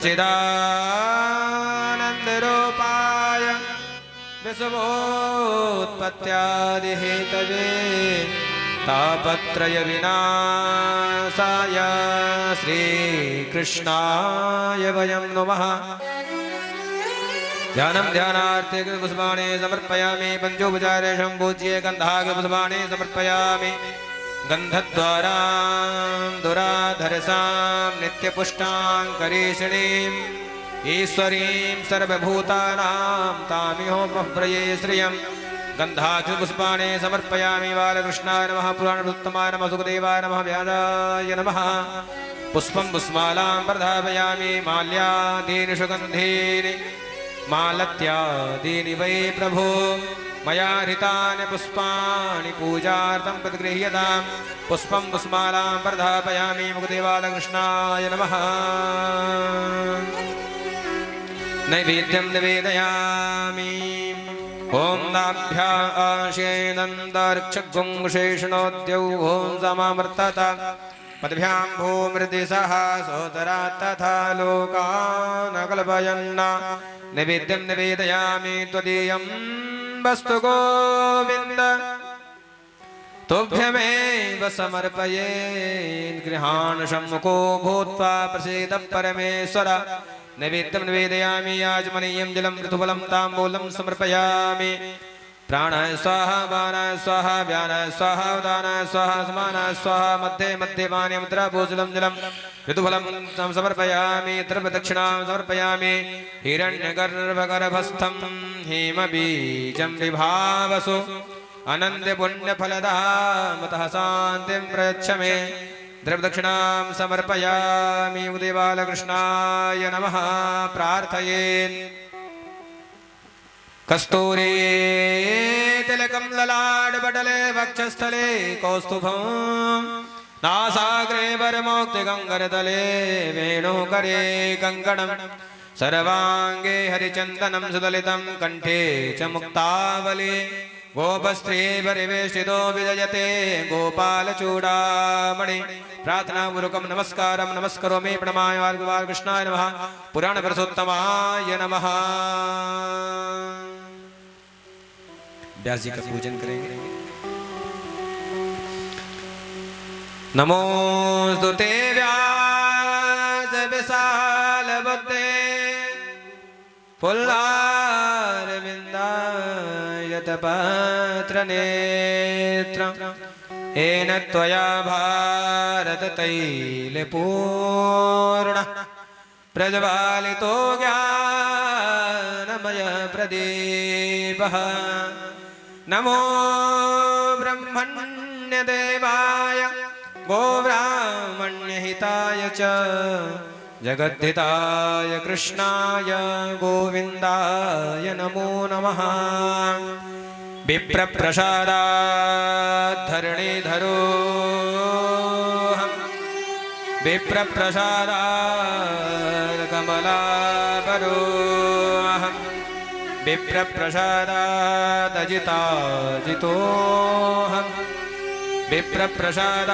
चिदानन्दरूपाय विश्वोत्पत्त्यादिहेतवे तापत्रय विनाशाय श्रीकृष्णाय वयं नमः। ध्यानं ध्यानार्थे पुष्पाणि समर्पयामि। पंचोपचारे संपूज्य गन्धागपुष्पाणि समर्पयामि। गन्धद्वारां दुराधरसां नित्यपुष्टां करीषिणीं ईश्वरीं सर्वभूतानां तामिहो प्रये श्रियं गन्धाक्षपुष्पाणि समर्पयामि। बालकृष्णाय नमः। पुराणोत्तमाय नमः। सुखदेवाय नमः। व्यासाय नमः। पुष्पं पुष्पमालां प्रधापयामि। माल्यादीनि सुगन्धीनि मालत्यादीनि वै प्रभो मया हृतानि पुष्पाणि पूजार्थं प्रतिगृह्यताम्। पुष्पं पुष्पमालां प्रधापयामि। मुकुदेवालकृष्णाय नमः। नैवेद्यं निवेदयामि। ॐ नाभ्याशेनन्दर्क्षगुंशेषणोद्यौ ॐ समामर्तत पद्भ्यां भूमृदिशः सोदरा तथा लोकानकल्पयन्। नैवेद्यं निवेदयामि। त्वदीयं वस्तु गोविन्द तुभ्यमेव समर्पये। गृहाण सम्मुखो भूत्वा प्रसीद परमेश्वर। नैवेद्यं निवेदयामि। आचमनीयं जलं ऋतुफलं ताम्बूलं समर्पयामि। प्राणाय स्वाहा बाणाय स्वाहा व्यानाय स्वाहा उदानाय स्वाहा समानाय स्वाहा मध्ये मध्ये पानीयं मुद्राभूषलं जलं ऋतुफलं समर्पयामि। द्रव्यदक्षिणां समर्पयामि। हिरण्यगर्भगर्भस्थं हेमबीजं विभावसु अनन्त्यपुण्यफलदामतः शान्तिं प्रयच्छ मे। द्रव्यदक्षिणां समर्पयामि। उदेवालकृष्णाय नमः। प्रार्थयेन् कस्तूरी तिलकं ललाटपटले वक्षस्थले कौस्तुभं नासाग्रे वरमौक्तिकङ्करतले वेणुकरे कङ्कणं सर्वाङ्गे हरिचन्दनं सुदलितं कण्ठे च मुक्तावली गोपस्त्रे परिवेष्टितो विजयते गोपालचूडामणि। प्रार्थनापूर्वकं नमस्कारं नमस्करोमि। प्रणमामि। बालकृष्णाय नमः। पुराणपुरुषोत्तमाय नमः। व्यास जी का पूजन करेंगे। नमोस्तुते व्यास विशाल बुद्धे पुल्लारविन्दायत पत्र नेत्र येन त्वया भारत तैलपूर्ण प्रज्वालितो ज्ञानमय प्रदीपः। नमो ब्रह्मण्य देवाय गोब्राह्मण्यहिताय च जगद्धिताय कृष्णाय गोविन्दाय नमो नमः। विप्रप्रसादात् धरणीधरोऽहं विप्रप्रसादात् कमलापरोऽहं विप्रप्रसादात् अजिताजितोऽहं विप्रप्रसादात्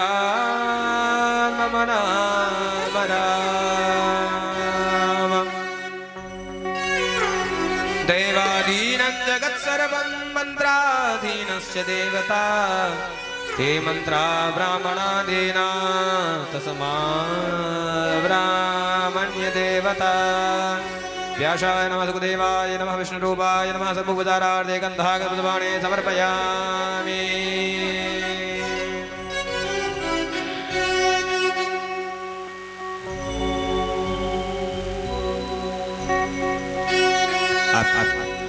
मम नाम राम। देवादीनं जगत्सर्वं मन्त्राधीनस्य देवता ते मन्त्रा ब्राह्मणादीना तस्मा ब्राह्मण्य देवता। व्यासाय नमः। सुखदेवाय नमः। विष्णुरूपाय नमः। सर्वोपचारार्थे गन्धागपुष्पाणि समर्पयामि।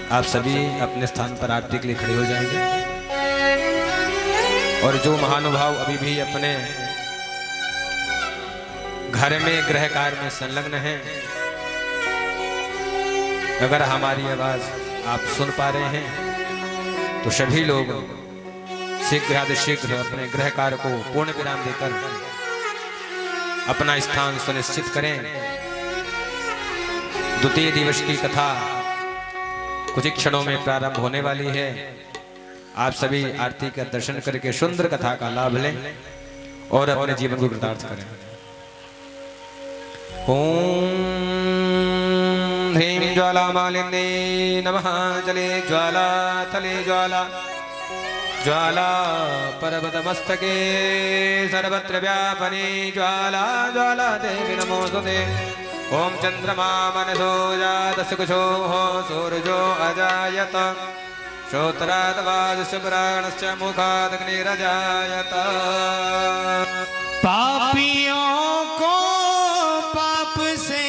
आप सभी अपने स्थान पर आरती के लिए खड़े हो जाएंगे। और जो महानुभाव अभी भी अपने घर में गृह कार्य में संलग्न हैं, अगर हमारी आवाज आप सुन पा रहे हैं तो सभी लोग शीघ्र अपने गृह कार्य को पूर्ण विराम देकर अपना स्थान सुनिश्चित करें। द्वितीय दिवस की कथा कुछ क्षणों में प्रारंभ होने वाली है। आप सभी आरती का दर्शन करके सुंदर कथा का लाभ लें और अपने जीवन को कृतार्थ करें। ओम ह्रीं ज्वालामालिन्ये नमः। जले ज्वाला तले ज्वाला ज्वाला पर्वतमस्तके सर्वत्र व्यापने ज्वाला ज्वाला देवी नमोस्तुते। ओम चंद्रमा मनसो जातस्य कुशोः सूर्यो अजायत श्रोत्रात् वाजस्य प्राणस्य मुखादग्निरजायत। पापियों को पाप से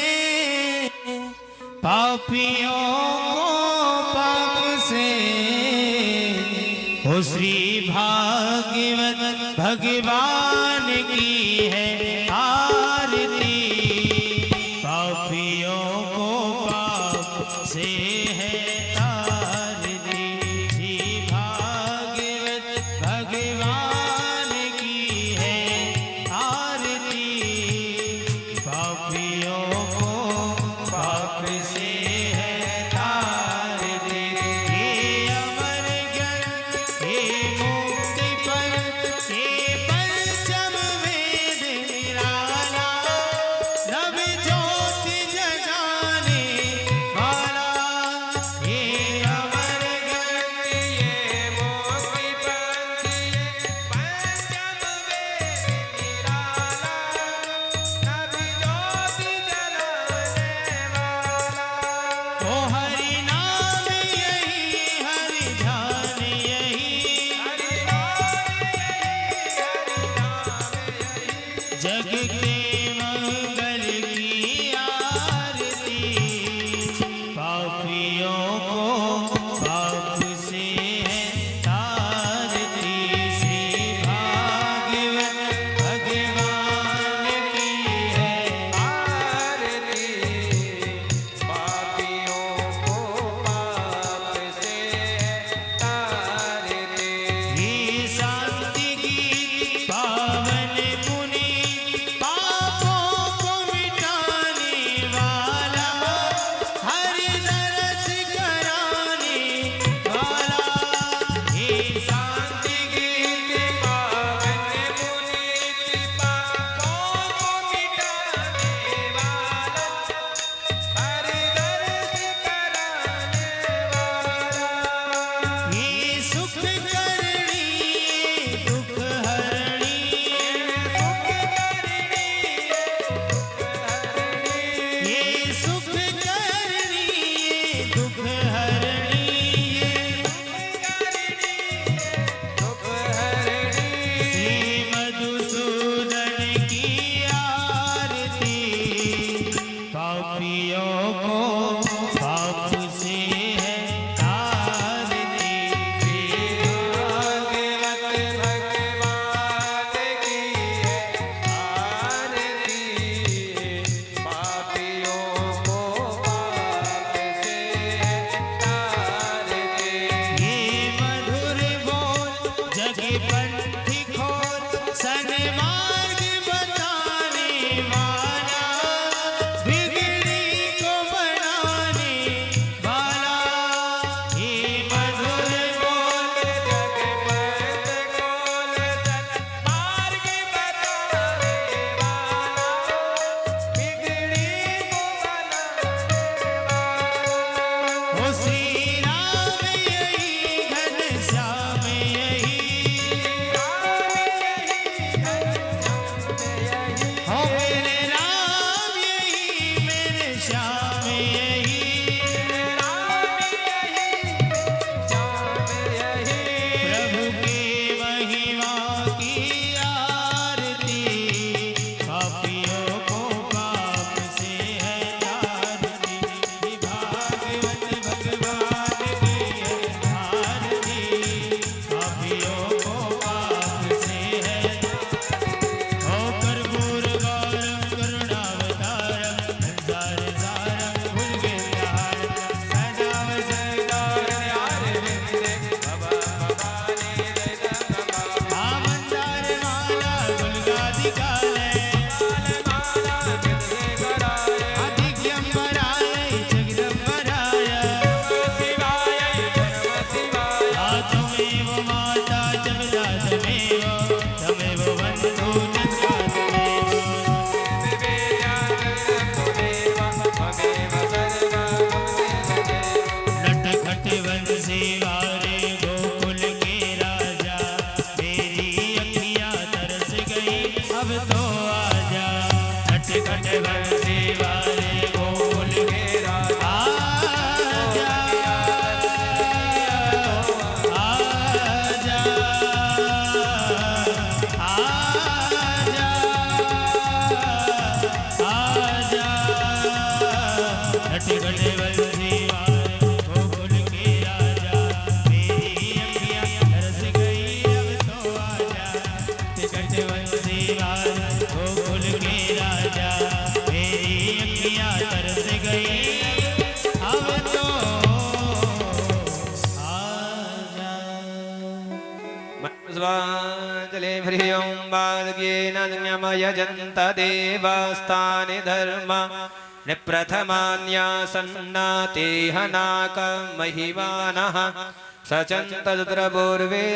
हो श्री भागवत भगवान की है आरती। पापियों को पाप से है आरती, श्री भागवत भगवान की है आरती। पापियों को पाप से है तारती। ये अमर ग्रंथ, ये मुक्ति पंथ, ये पंचम वेद निराला, नव ज्योति जगाने वाला। ये अमर ग्रंथ, ये मुक्ति पंथ, ये पंचम वेद निराला, नव ज्योति जगाने वाला। ओ हरि नाम यही, हरि ध्यान यही, जग के मंगल की आरती। पापियों को पाप से है तारती, श्री भागवत भगवान की है आरती। पापियों को पाप से तारती। ये शांति गीत पावन पुनीत, पापों को मिटाने वाला, हर नरस कराने वाला। ये शांति गीत पावन पुनीत, पापों को मिटाने वाला, हर नरस कराने वाला। ये सुख करणी, दुख हरणी, ये सुख करणी, दुख हरणी, ये श्री मधुसूदन की आरती। पापियों को पाप से है तारती, श्री भागवत भगवान की है आरती। पापियों को पाप से तारती। ये मधुर बोल जग पंथी खोल, सन्मार्ग बताने वाला, बिगड़ी को बनाने तिकटे बंसी वाले गोकुल के राजा मेरी अखियां तरस गई अब तो आजा तिकटे बंसी वाले गोकुल के राजा मेरी अखियां तरस गई अब तो आजा। पुष्पांजलि ह्रियं वाल्गेन यजन्त देवास्तानि धर्म निप्रथमान्यासन्नातेहनाकमहिमानः सचन्तद्रपूर्वे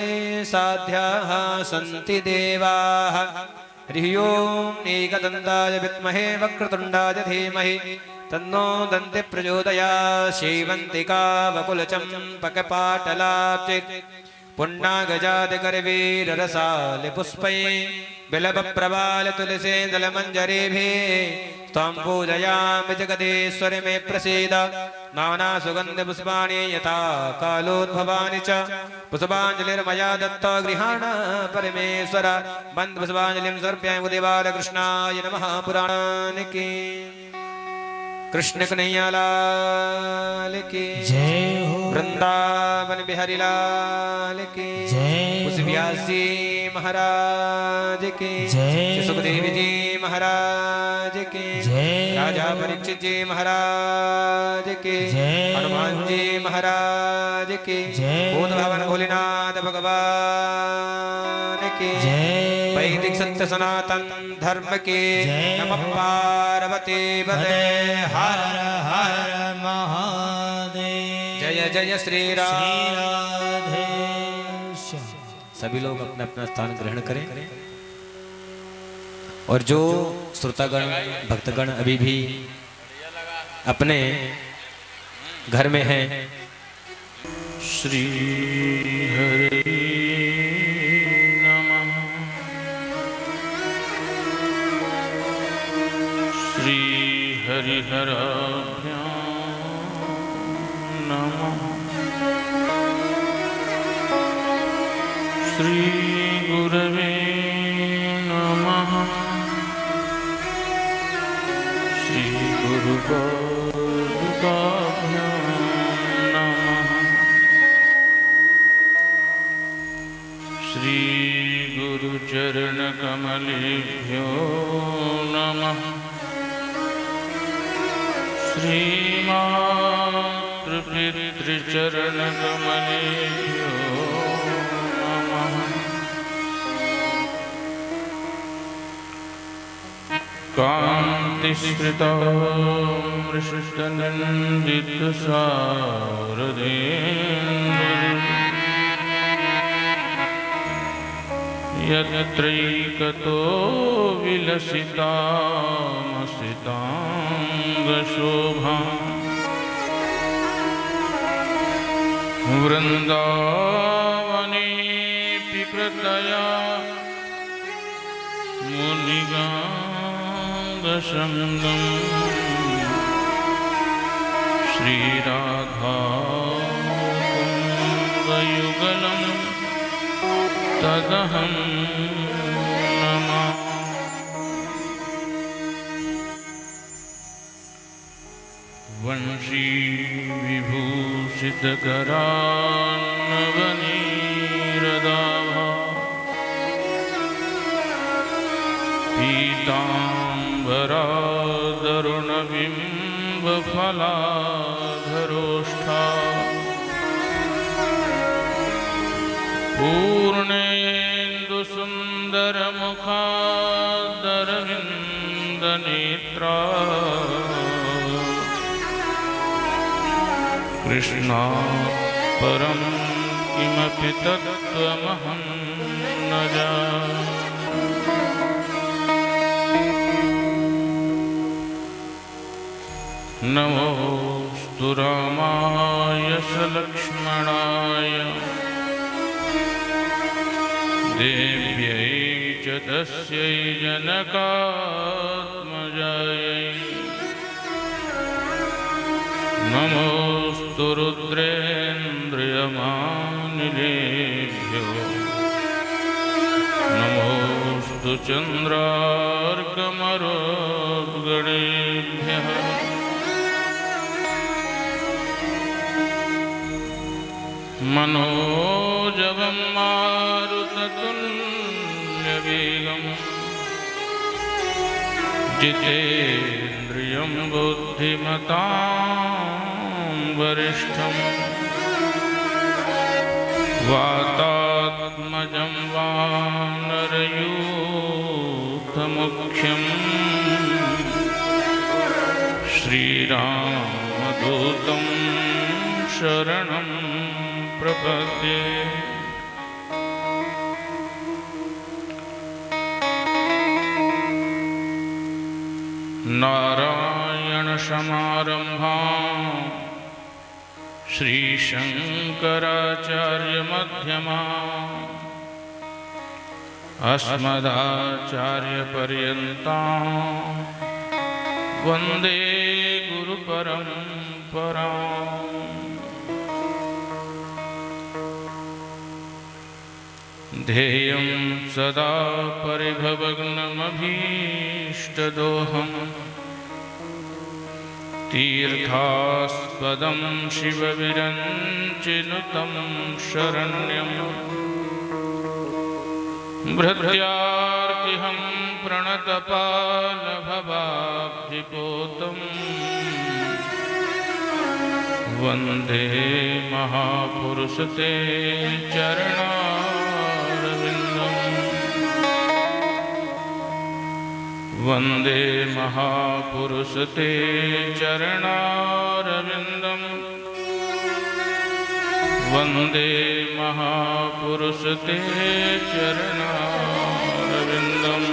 साध्याः सन्ति देवाः। ह्रियों एकदन्ताय विद्महे वक्रतुण्डाय धीमहि तन्नो दन्ति प्रचोदयात्। शेवन्तिका वकुलचम्पकपाटलाब्जे पुण्णागजादिकरवीररसालिपुष्पै बिलवप्रवालतुलसीदलमञ्जरीभिः त्वां पूजयामि जगदीश्वरि मे प्रसीद। नानासुगन्धपुष्पाणि यथा कालोद्भवानि च पुष्पाञ्जलिर्मया दत्ता गृहाण परमेश्वर। बन्धपुष्पाञ्जलिं समर्पयामि देवालकृष्णाय नमः। पुराणानि की कृष्ण कन्हैया लाल की जय हो। वृंदावन बिहारी लाल की जय उस व्यास जी महाराज की जय। सुखदेव जी महाराज की जय। राजा परीक्षित जी महाराज की जय। हनुमान जी महाराज की जय। भूत भवन भोलेनाथ भगवान की जय। वैदिक सत्य सनातन धर्म के जय। नमः पार्वती पते हर हर महादेव। जय जय श्री राम। श्री राधे श्याम। सभी लोग अपना अपना स्थान ग्रहण करें और जो श्रोतागण भक्तगण अभी भी अपने घर में हैं श्री हरि नमः श्री हरिहराभ्यां नमः श्री गुरवे नमः श्री गुरुपादुकाभ्यां नमः श्री गुरुचरणकमलेभ्यो नमः श्रीमातृपितृचरणकमलेभ्यो नमः कान्तिस्मृतमृषुतनन्दितसारदेन्दुः यत्रैकतो विलसितामसिताङ्गशोभा वृन्दावनेऽपि कृतया मुनिगाङ्गसङ्गम् श्रीराधायुगलम् तदहं नमामि। वंशी विभूषितकरान्नवनीरदाभा पीताम्बरादरुणबिम्बफलाधरोष्ठा पूर्णेन्दुसुन्दरमुखादरविन्दनेत्रा कृष्णात् परं किमपि तत्त्वमहं न जाने। नमोऽस्तु रामाय सलक्ष्मणाय देव्यै च तस्यै जनकात्मजायै नमोऽस्तु रुद्रेन्द्रियमानिलेभ्यो नमोऽस्तु चन्द्रार्कमरुद्गणेभ्यः मनोजवं मारुततुल्यवेगम् जितेन्द्रियं बुद्धिमतां वरिष्ठं वातात्मजं वानरयूथमुख्यं श्रीरामदूतं शरणं प्रपद्ये। नारायणसमारम्भां श्रीशङ्कराचार्यमध्यमाम् अस्मदाचार्यपर्यन्तां वन्दे गुरुपरम्पराम्। ध्येयं सदा परिभवग्नमभीष्टदोहम् तीर्थास्पदं शिवविरञ्चिनुतं शरण्यं भृत्यार्तिहं प्रणतपालभवाब्धिपोतं वन्दे महापुरुषते चरणारविन्दम् वन्दे महापुरुषते चरणारविन्दम् वन्दे महापुरुषते चरणारविन्दम्।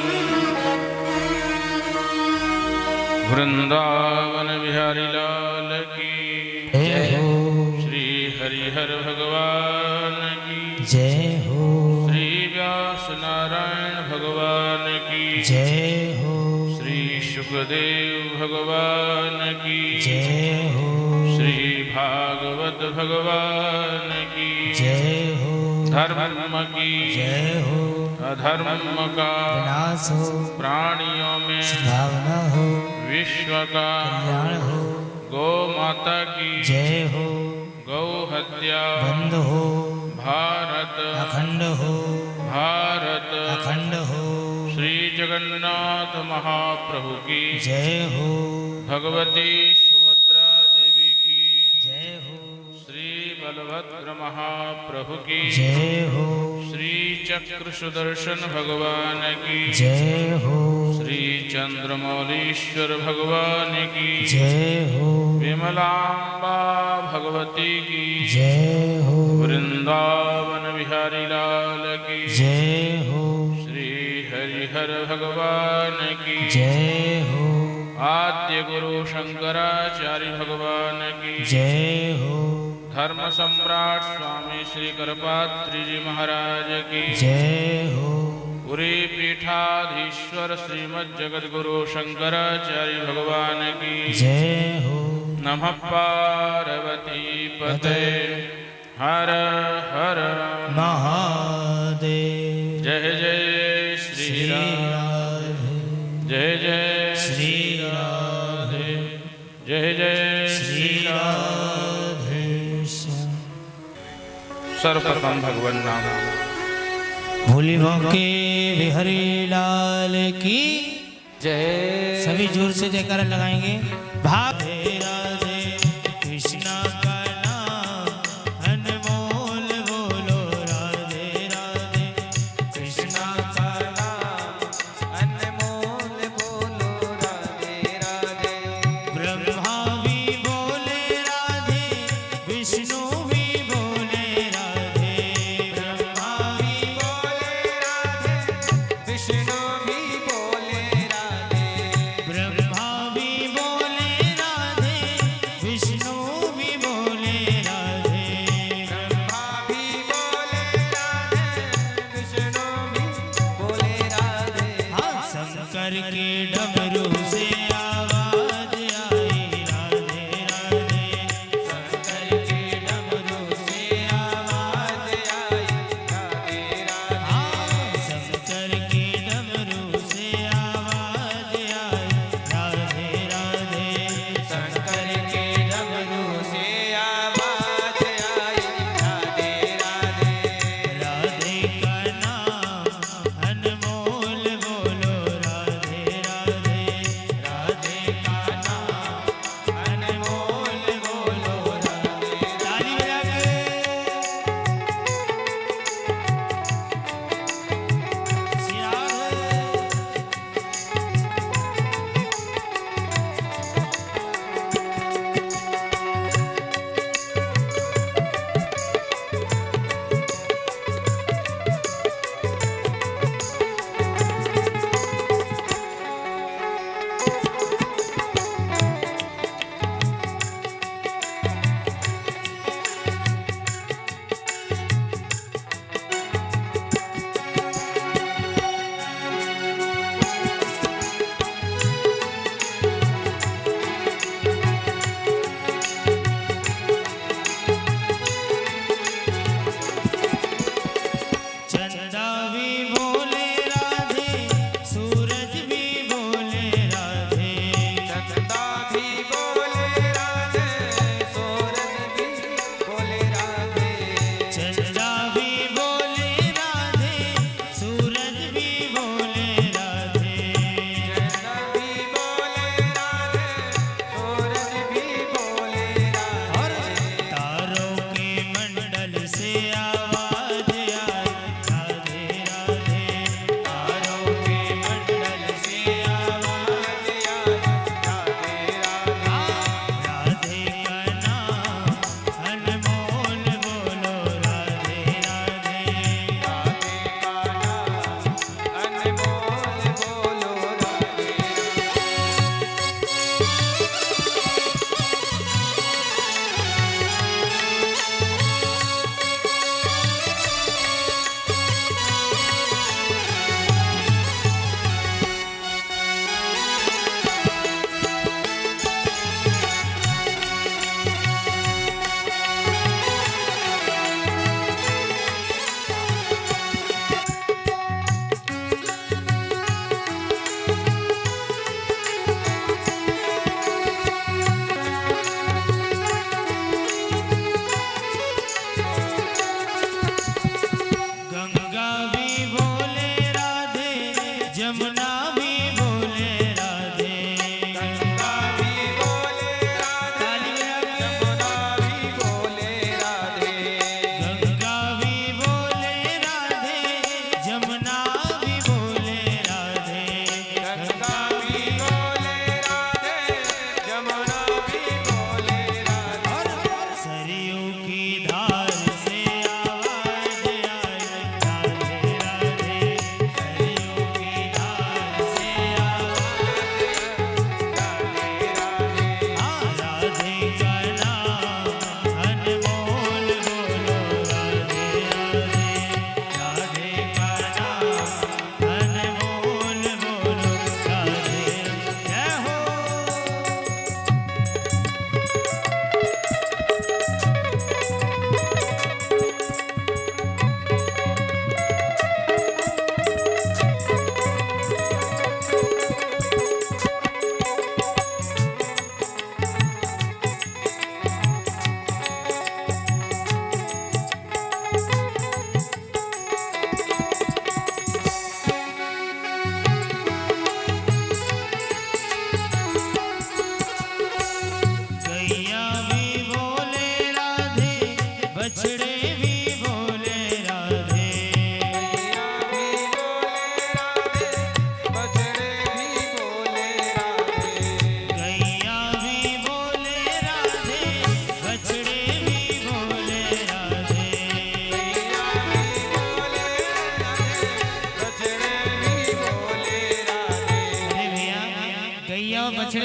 वृंदावन बिहारी लाल की जय हो। श्री हरिहर भगवान की जय हो। श्री व्यास नारायण भगवान की जय हो। श्री सुखदेव भगवान की जय हो। श्री भागवत भगवान की जय हो। धर्म की जय हो। अधर्म का विनाश हो। प्राणियों में भावना हो। विश्व का कल्याण हो। गौ माता की जय हो। गौ हत्या बंद हो। भारत अखंड हो। भारत अखंड हो। श्री जगन्नाथ महाप्रभु की जय हो। भगवती सुभद्रा देवी की जय हो। श्री बलभद्र महाप्रभु की जय हो। श्री चक्र सुदर्शन भगवान की जय हो। श्री चंद्रमौलीश्वर भगवान की जय हो। विमलांबा भगवती की जय हो। वृंदावन बिहारी लाल की जय हो। श्री हरिहर भगवान की जय हो। आद्य गुरु शंकराचार्य भगवान की जय हो। धर्म सम्राट स्वामी श्री करपात्री जी महाराज की जय हो। पुरी पीठाधीश्वर श्रीमद् जगद्गुरु शंकराचार्य भगवान की जय हो। नमः पार्वती पते हर हर महादेव। जय जय श्री राम जय जय श्री राधे जय जय श्री राधे। सर्वप्रथम भगवान नाम भोली के बिहारी लाल की जय। सभी जोर से जयकारा लगाएंगे। राधे राधे कृष्णा का नाम अनमोल बोलो। राधे राधे कृष्णा का नाम अनमोल बोलो राधे राधे। ब्रह्मा भी बोले राधे विष्णु भी बोले राधे। ब्रह्मा भी बोले राधे विष्णु भी बोले राधे। ब्रह्मा भी बोले राधे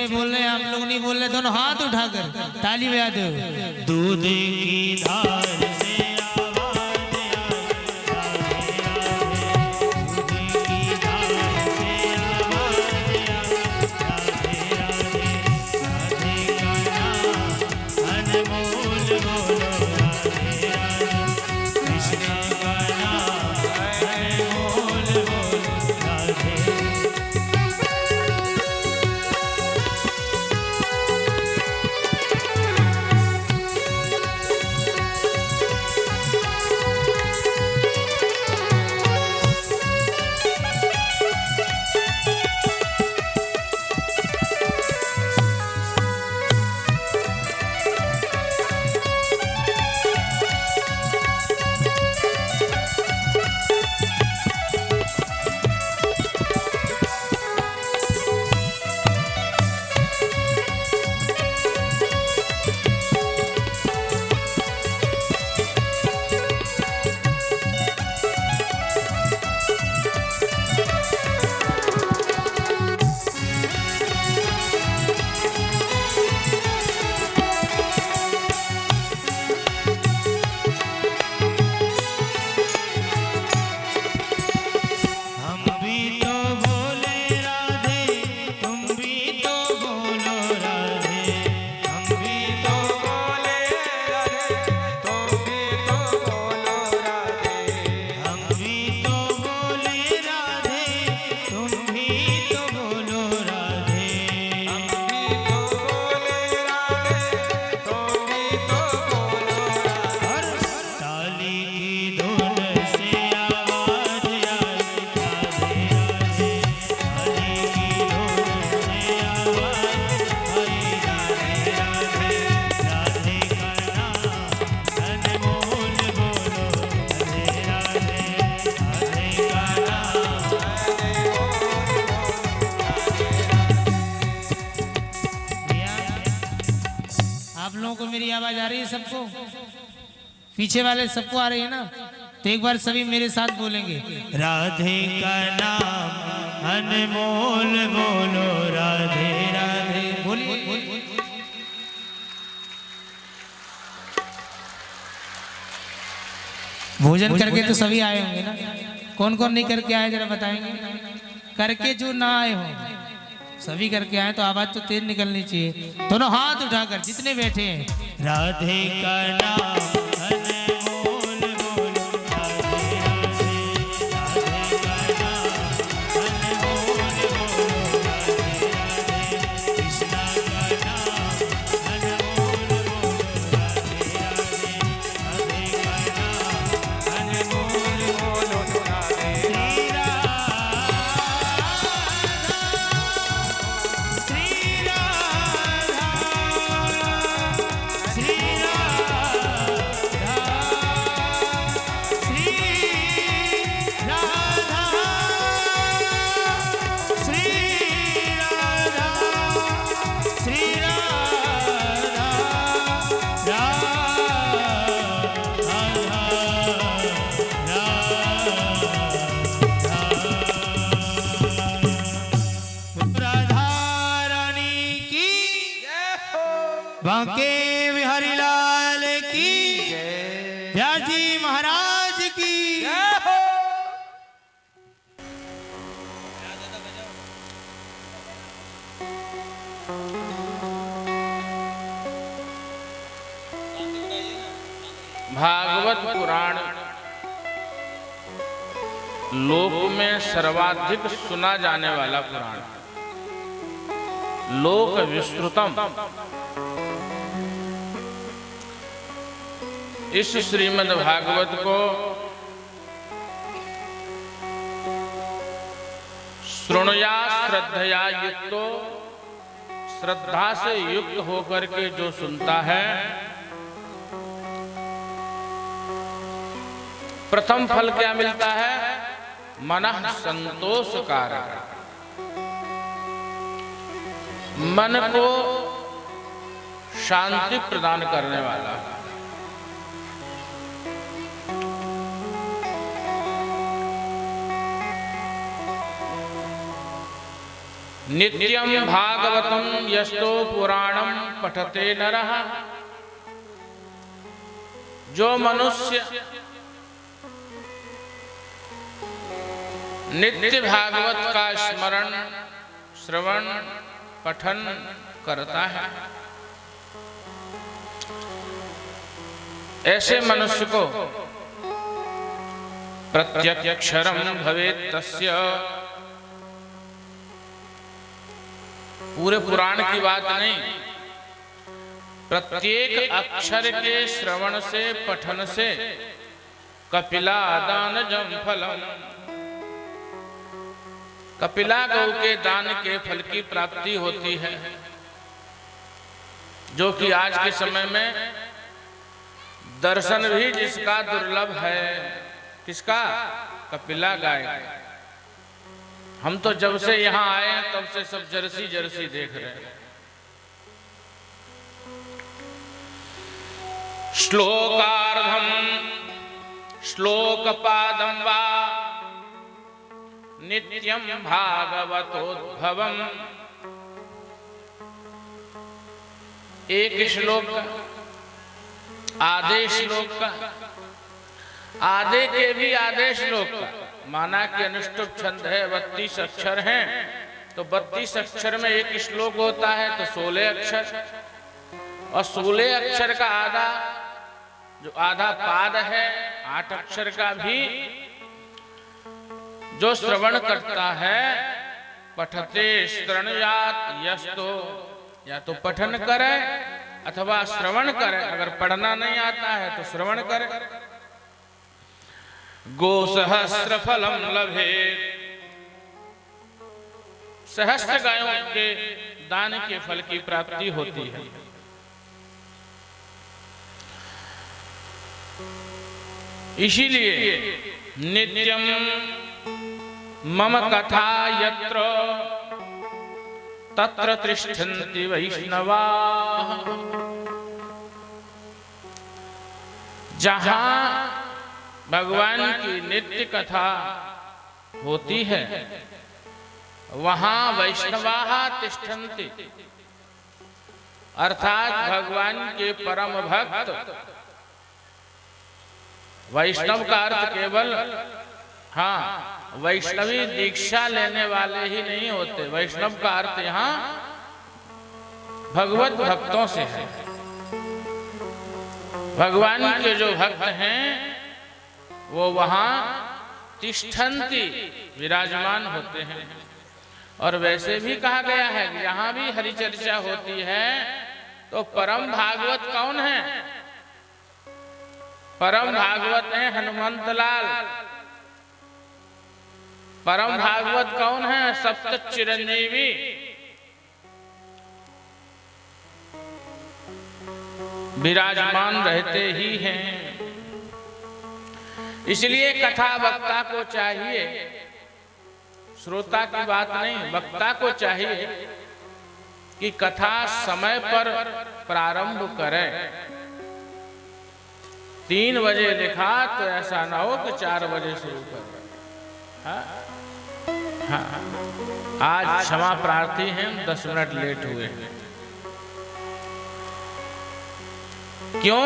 में बोल रहे हैं, आप लोग नहीं बोल रहे। दोनों हाथ उठाकर ताली बजा दो। दूध की धार से आवाज आई, राधे राधे। दूध की धार से आवाज आई, राधे राधे। राधे का नाम अनमोल बोलो, राधे राधे। कृष्ण का नाम अनमोल बोलो, राधे। आप लोगों को मेरी आवाज आ रही है? सबको, पीछे वाले सबको आ रही है ना? तो एक बार सभी मेरे साथ बोलेंगे, राधे का नाम अनमोल बोलो, राधे राधे। बोलिए। भोजन करके तो सभी आए होंगे ना? कौन कौन नहीं करके आए जरा बताएंगे? करके जो ना आए हो, सभी करके आए तो आवाज तो तेज निकलनी चाहिए। दोनों हाथ उठाकर जितने बैठे हैं, राधे का नाम अनमोल बोलो, राधे राधे। राधे का नाम अनमोल बोलो, राधे राधे। कृष्ण का नाम अनमोल बोलो, राधे राधे। राधे का नाम अनमोल बोलो, राधे। श्री राधा, श्री राधा, श्री बांके बिहारी लाल की जय, व्यास जी महाराज की जय। भागवत पुराण लोक में सर्वाधिक सुना जाने वाला पुराण, लोक विस्तृतम। इस श्रीमद् भागवत को श्रृणुया श्रद्धया युक्तो, श्रद्धा से युक्त होकर के जो सुनता है, प्रथम फल क्या मिलता है? मनः संतोषकारक, मन को शांति प्रदान करने वाला। नित्यं भागवतं यस्तो पुराणं पठते नरः। जो मनुष्य नित्य भागवत का स्मरण, श्रवण, पठन करता है, ऐसे मनुष्य को प्रत्यक्षरम भवेत् तस्य, पूरे पुराण की बात नहीं, प्रत्येक अक्षर के श्रवण से, पठन से कपिला दानजं फलम, कपिला गौ के दान के फल की प्राप्ति होती है, जो कि आज के समय में दर्शन भी जिसका दुर्लभ है। किसका? कपिला गाय। हम तो जब से यहां आए हैं तब से सब जर्सी जर्सी देख रहे हैं। श्लोकार्धम श्लोकपादम वा नित्यं भागवतोद्भवम्। एक श्लोक का, आधे श्लोक का, आधे के भी आधे श्लोक का, माना कि अनुष्टुप छंद है, 32 अक्षर हैं, तो 32 अक्षर में एक श्लोक होता है, तो 16 अक्षर, और 16 अक्षर का आधा, जो आधा पाद है 8 अक्षर का भी जो श्रवण करता है, पठते श्रवणयात् यस्तो, या तो पठन करे अथवा श्रवण करे। अगर पढ़ना नहीं आता है तो श्रवण करे। गोसहस्र फलम लभेत्, सहस्त्र गायों के दान के फल की प्राप्ति होती है। इसीलिए नित्यम मम कथा यत्र तत्र तिष्ठन्ति वैष्णवाः। जहां भगवान की नित्य कथा होती है वहां वैष्णवाः तिष्ठन्ति, अर्थात भगवान के परम भक्त। वैष्णव का अर्थ केवल वैष्णवी दीक्षा लेने वाले ही नहीं होते। वैष्णव का अर्थ यहाँ भगवत भक्तों से है। भगवान के जो भक्त हैं वो वहां तिष्ठन्ति, विराजमान होते हैं। और वैसे भी कहा गया है कि यहाँ भी हरि चर्चा होती है तो परम भागवत कौन है? परम भागवत है हनुमंत लाल। परम भागवत कौन है? सप्त चिरंजीवी। विराजमान रहते ही हैं। इसलिए कथा वक्ता को चाहिए, श्रोता की बात नहीं, वक्ता को चाहिए कि कथा समय पर प्रारंभ करे। 3 बजे लिखा तो ऐसा ना हो कि 4 बजे शुरू करे। आज क्षमा प्रार्थी हैं, 10 मिनट लेट हुए। क्यों?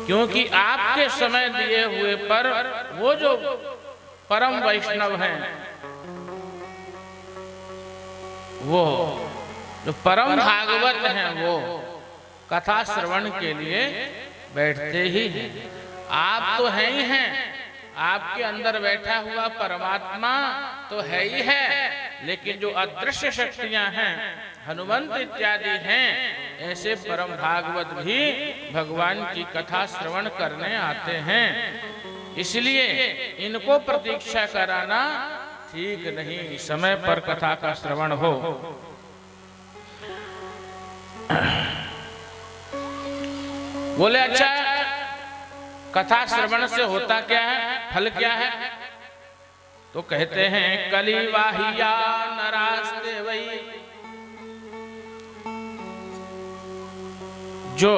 क्योंकि आपके समय दिए हुए पर वो जो परम वैष्णव हैं, वो जो परम भागवत हैं, वो कथा श्रवण के लिए बैठते ही हैं। आप तो हैं ही हैं, आपके अंदर बैठा हुआ परमात्मा तो है ही है, लेकिन जो अदृश्य शक्तियां हैं, हनुमंत इत्यादि हैं, ऐसे परम भागवत भी भगवान की कथा श्रवण करने आते हैं। इसलिए इनको प्रतीक्षा कराना ठीक नहीं, समय पर कथा का श्रवण हो। बोले अच्छा, कथा श्रवण से होता क्या है, फल क्या है? तो कहते हैं कली वाहिया नरास्ते वही। जो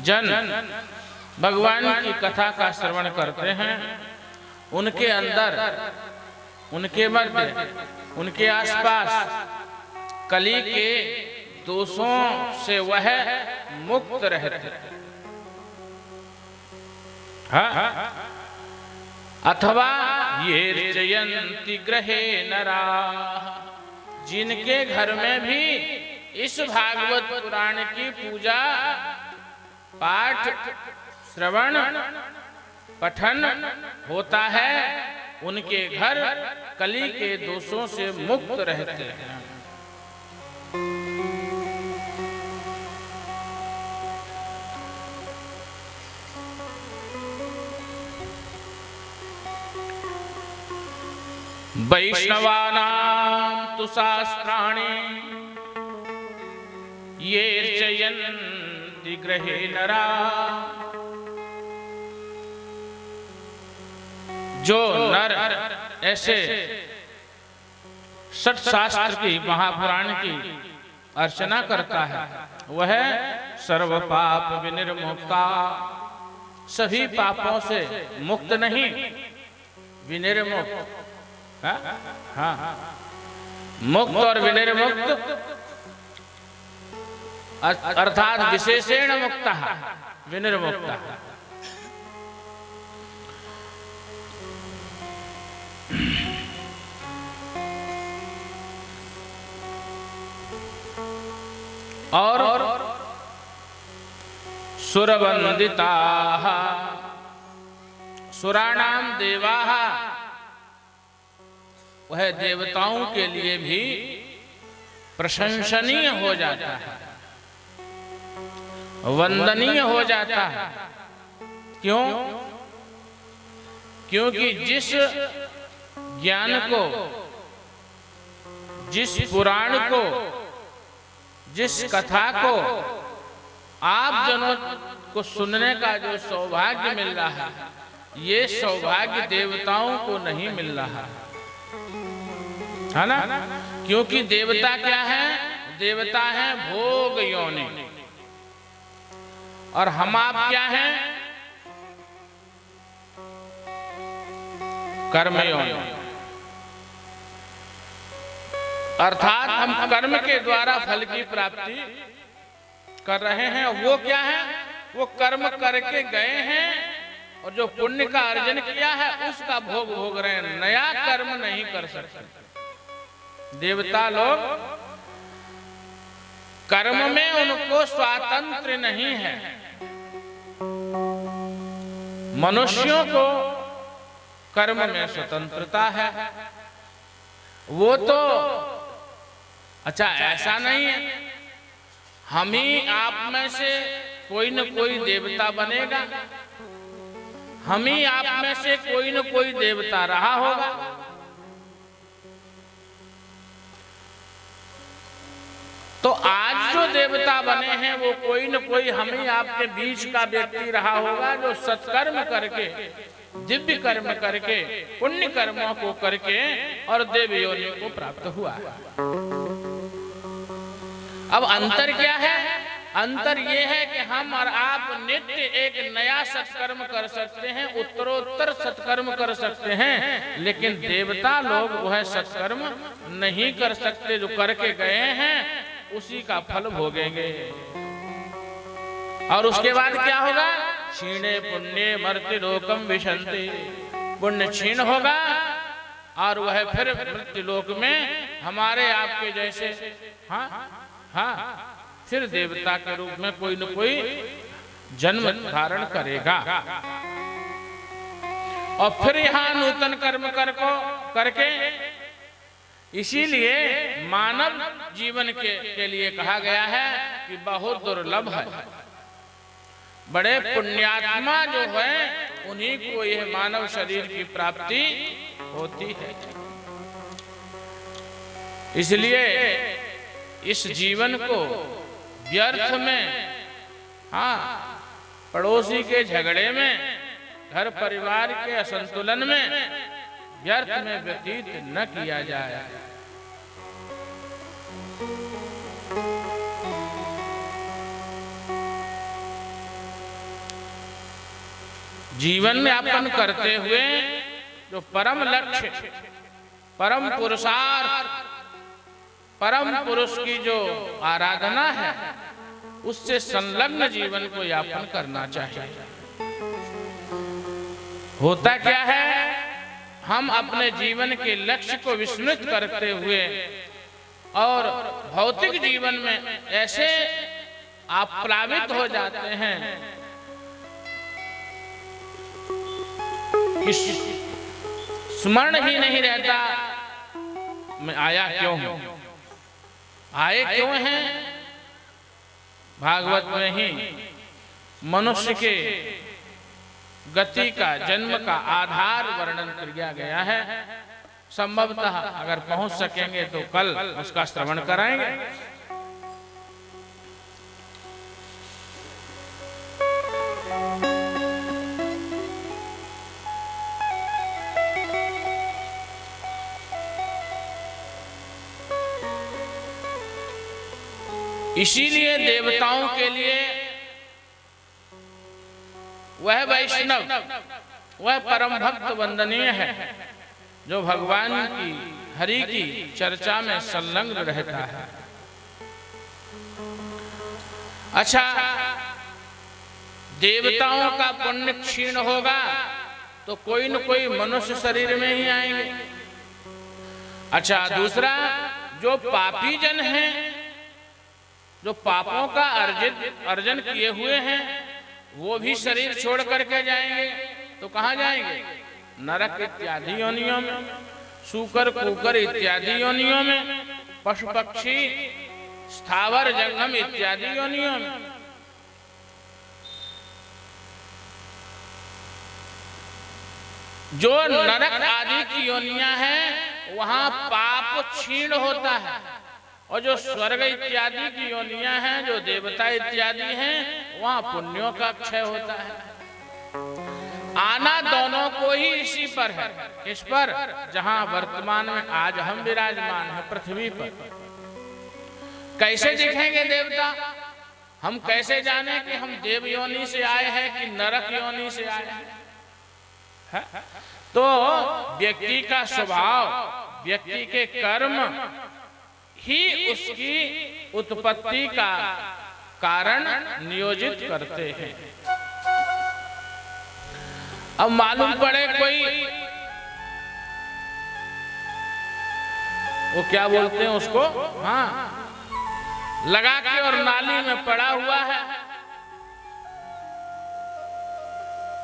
जन भगवान की कथा का श्रवण करते हैं, उनके अंदर, उनके मध्य उनके आसपास कली के दोषों से वह मुक्त रहते। हाँ? अथवा ये जयंती ग्रहे नरा, जिनके घर में भी इस भागवत पुराण की पूजा पाठ श्रवण पठन होता है, उनके घर कली के दोषों से मुक्त रहते हैं। वैष्णवानां तु शास्त्राणि ये अर्चयन्ति गृहे नरा, जो नर ऐसे षट शास्त्र की महापुराण की अर्चना करता है वह सर्व पाप विनिर्मुक्ता, सभी पापों से मुक्त नहीं, विनिर्मुक्त। हाँ, मुक्त और विनिर्मुक्त अर्थात विशेषेण मुक्त विनिर्मुक्त। और सुरवंदिता, सुराणाम देवाः, वह देवताओं के लिए भी प्रशंसनीय हो जाता है, वंदनीय हो जाता है। क्यों? क्योंकि जिस ज्ञान को, जिस पुराण को, जिस कथा को आप जनों को सुनने का जो सौभाग्य मिल रहा है, ये सौभाग्य देवताओं को नहीं मिल रहा है ना। क्योंकि देवता क्या है? देवता है भोग योनि, और हम आप क्या हैं? कर्म योनि। अर्थात हम कर्म के द्वारा फल की प्राप्ति कर रहे हैं। वो क्या है? वो कर्म करके गए हैं और जो पुण्य का अर्जन किया है उसका भोग भोग रहे हैं, नया कर्म नहीं कर सकते। देवता लोग कर्म में उनको स्वातंत्र नहीं है। मनुष्यों को कर्म में स्वतंत्रता है। वो तो अच्छा ऐसा नहीं है हम ही आप में से कोई न कोई देवता बनेगा, हम ही आप में से कोई न कोई देवता रहा होगा। तो आज जो देवता बने हैं वो कोई न कोई हम ही आपके बीच का व्यक्ति रहा होगा, जो सत्कर्म करके, दिव्य कर्म करके, पुण्य कर्मों को करके और देव योनि को प्राप्त हुआ। अब अंतर क्या है? अंतर ये है कि हम और आप नित्य एक नया सत्कर्म कर सकते हैं, उत्तरोत्तर सत्कर्म कर सकते हैं, लेकिन देवता लोग वह सत्कर्म नहीं कर सकते। जो करके गए हैं उसी का फल भोगेंगे। और उसके बाद क्या होगा? क्षीणे पुण्य मर्त्य लोकम विशन्ति, पुण्य क्षीण होगा और वह फिर मृत्यु लोक में हमारे आपके जैसे फिर देवता के रूप में कोई न कोई जन्म धारण करेगा और फिर यहाँ नूतन कर्म करके। इसीलिए मानव जीवन के लिए कहा गया है कि बहुत दुर्लभ है। बड़े पुण्यात्मा जो है उन्हीं को यह मानव शरीर की प्राप्ति होती है। इसलिए इस जीवन को व्यर्थ में, पड़ोसी के झगड़े में, घर परिवार के असंतुलन में, व्यर्थ में व्यतीत न किया जाए। जीवन यापन करते हुए जो परम लक्ष्य परम पुरुषार्थ, परम पुरुष की जो आराधना है उससे संलग्न जीवन को यापन करना चाहिए। होता क्या है, हम अपने जीवन के लक्ष्य को विस्मृत करते हुए और भौतिक जीवन में ऐसे आप प्लावित हो जाते हैं कि स्मरण ही नहीं रहता मैं आया क्यों हूं, आए क्यों हैं। भागवत में ही मनुष्य के गति का, जन्म का आधार वर्णन किया गया है। संभवतः अगर पहुंच सकेंगे तो कल उसका श्रवण कराएंगे। इसीलिए देवताओं के लिए वह वैष्णव, वह परम भक्त वंदनीय है जो भगवान की, हरि की चर्चा में संलग्न रहता है। अच्छा, देवताओं का पुण्य क्षीण होगा तो कोई न कोई मनुष्य शरीर में ही आएंगे। अच्छा, दूसरा, जो पापी जन हैं, जो पापों का अर्जन किए हुए हैं, वो भी शरीर छोड़ करके जाएंगे। तो कहाँ जाएंगे? नरक इत्यादि योनियों में, सूकर कुकर इत्यादि योनियों में, पशु पक्षी स्थावर जंगम इत्यादि योनियों में। जो नरक आदि की योनियां हैं वहां पाप क्षीण होता है, और जो स्वर्ग इत्यादि की योनियां हैं, जो देवता इत्यादि हैं, वहां पुण्यों का क्षय होता है। आना दोनों को ही इसी पर है। इस पर जहां वर्तमान में आज हम विराजमान हैं पृथ्वी पर। कैसे दिखेंगे देवता? हम कैसे जाने कि हम देव योनि से आए हैं कि नरक योनि से आए हैं? तो व्यक्ति का स्वभाव, व्यक्ति के कर्म ही उसकी उत्पत्ति का कारण नियोजित करते हैं। अब मालूम पड़े कोई, वो क्या बोलते हैं उसको, हाँ, लगा के और नाली में पड़ा हुआ है,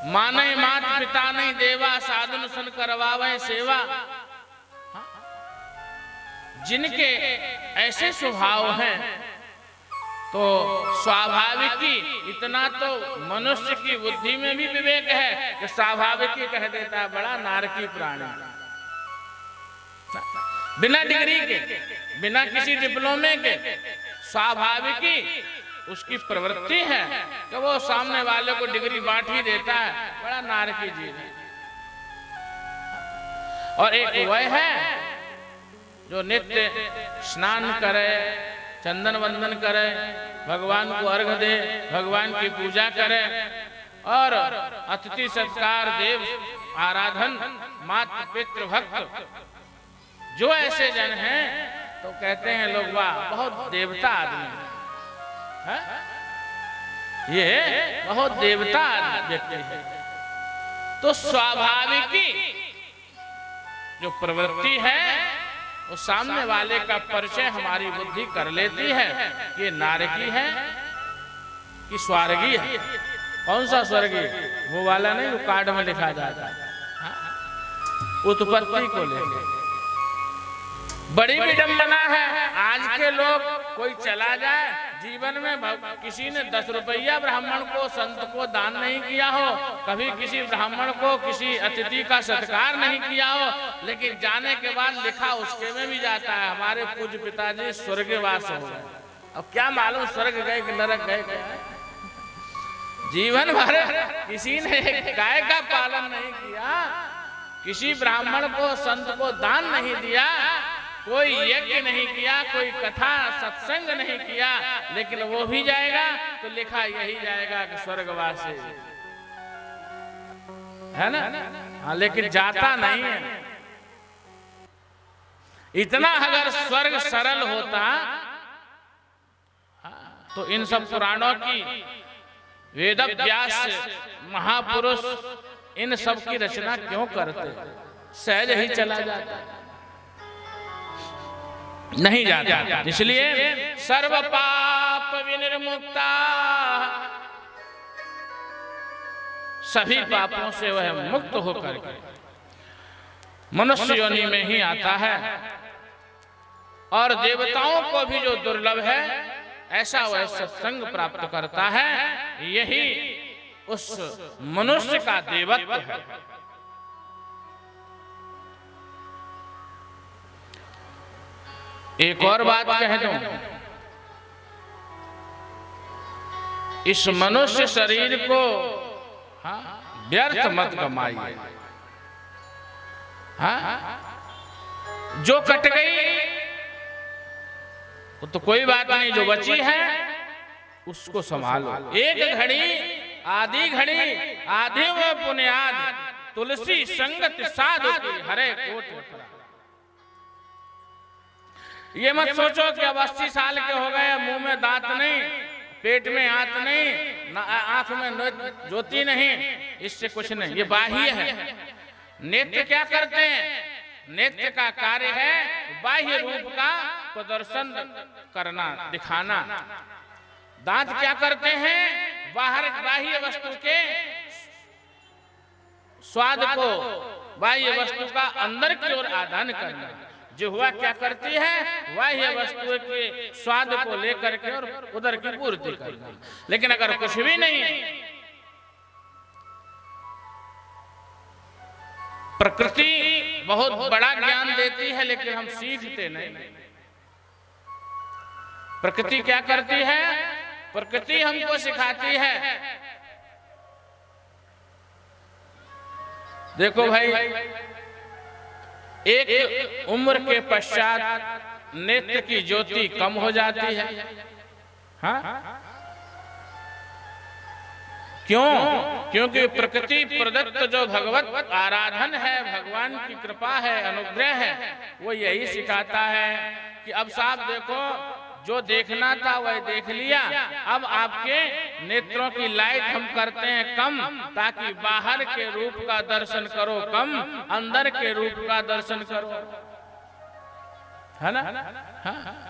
माने मात पिता नहीं देवा, साधन सुन करवावे सेवा। जिनके ऐसे स्वभाव हैं तो स्वाभाविक ही, इतना तो मनुष्य की बुद्धि में भी विवेक है कि स्वाभाविक ही कह देता है बड़ा नारकी प्राणी, बिना डिग्री के, बिना किसी डिप्लोमे के। स्वाभाविक ही उसकी प्रवृत्ति है कि वो सामने वाले को डिग्री बांट ही देता है, बड़ा नारकी जीव है। और एक वह है जो नित्य स्नान करे, चंदन वंदन करे, भगवान को अर्घ दे, भगवान की पूजा करे और अतिथि सत्कार, देव आराधन, मातृ पितृ भक्त, जो ऐसे जन हैं तो कहते हैं लोग वाह बहुत देवता आदमी है, ये बहुत देवता व्यक्ति है। तो स्वाभाविक ही जो प्रवृत्ति है वो सामने वाले का परिचय हमारी बुद्धि कर लेती है कि नारकी है कि स्वर्गीय है। कौन सा स्वर्गीय? वो वाला नहीं, वो कार्ड में लिखा जाता है, उत्पत्ति को लेकर। बड़ी विडंबना है आज के लोग, कोई चला जाए जीवन में, किसी ने 10 रुपया ब्राह्मण को, संत को दान नहीं किया हो, कभी किसी ब्राह्मण को, किसी अतिथि का सत्कार नहीं किया हो, लेकिन जाने के बाद लिखा उसके में भी जाता है हमारे पूज्य पिताजी स्वर्गवास हो गए। अब क्या मालूम स्वर्ग गए कि नरक गए। जीवन भर किसी ने एक गाय का पालन नहीं किया, किसी ब्राह्मण को, संत को दान नहीं दिया, कोई यज्ञ नहीं किया, कोई कथा सत्संग नहीं किया, लेकिन वो भी जाएगा तो लिखा यही जाएगा कि स्वर्गवासी है ना। हाँ, लेकिन जाता नहीं है। इतना अगर स्वर्ग सरल होता तो इन सब पुराणों की वेद व्यास महापुरुष इन सब की रचना क्यों करते? सहज ही चला जाता, नहीं जाता। इसलिए सर्व पाप विनिर्मुक्ता, सभी पापों से वह मुक्त होकर के मनुष्य योनि में ही आता है। और देवताओं को भी जो दुर्लभ है ऐसा वह सत्संग प्राप्त करता है। यही उस मनुष्य का देवत्व है। एक और बात कह दूं, इस मनुष्य शरीर को व्यर्थ मत कमाइए। जो कट गई वो तो कोई बात नहीं, जो बची है उसको संभालो। एक घड़ी आधी घड़ी आधी में पुण्याद, तुलसी संगत साधु की हरे कोट। ये मत सोचो कि अब 80 साल के हो गए, मुंह में दांत नहीं, पेट में आंत नहीं, आंख में ज्योति नहीं, इससे कुछ नहीं। ये बाह्य है। नेत्र क्या करते हैं? नेत्र का कार्य है बाह्य रूप का प्रदर्शन करना, दिखाना। दांत क्या करते हैं? बाहर बाह्य वस्तु के स्वाद को बाह्य वस्तु का अंदर की ओर आदान करना। जिह्वा क्या करती है? बाह्य वस्तु के स्वाद को लेकर के और उधर की पूर्ति करना। लेकिन अगर कुछ भी नहीं, प्रकृति बहुत बड़ा ज्ञान देती है लेकिन हम सीखते नहीं। प्रकृति क्या करती है? प्रकृति हमको सिखाती है। देखो भाई, एक उम्र के पश्चात नेत्र की ज्योति कम हो जाती है। हाँ? क्यों? क्योंकि प्रकृति प्रदत्त जो भगवत आराधन है, भगवान की कृपा है, अनुग्रह है, वो यही सिखाता है कि अब साहब देखो, जो देखना था वह देख लिया, अब आपके नेत्रों की लाइट हम करते हैं कम, ताकि बाहर के रूप का दर्शन करो कम, अंदर के रूप का दर्शन करो। है ना? हाँ।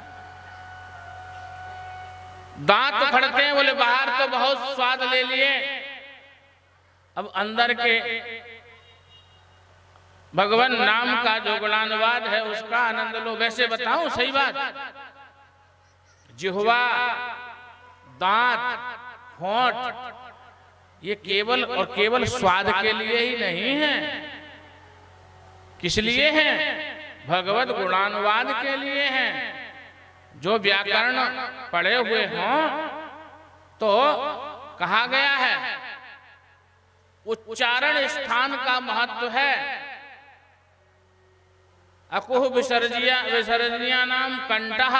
दांत खड़ते हैं, बोले बाहर तो बहुत स्वाद ले लिए, अब अंदर के भगवान नाम का जो गुणानुवाद है उसका आनंद लो। वैसे बताऊं सही बात, जिह्वा, दांत, होंठ ये केवल और केवल स्वाद के लिए ही नहीं है। किस लिए है? भगवत गुणानुवाद के लिए है। जो व्याकरण पढ़े हुए हों तो कहा गया है उच्चारण स्थान का महत्व है। अकुह विसर्जनिया नाम कंठः,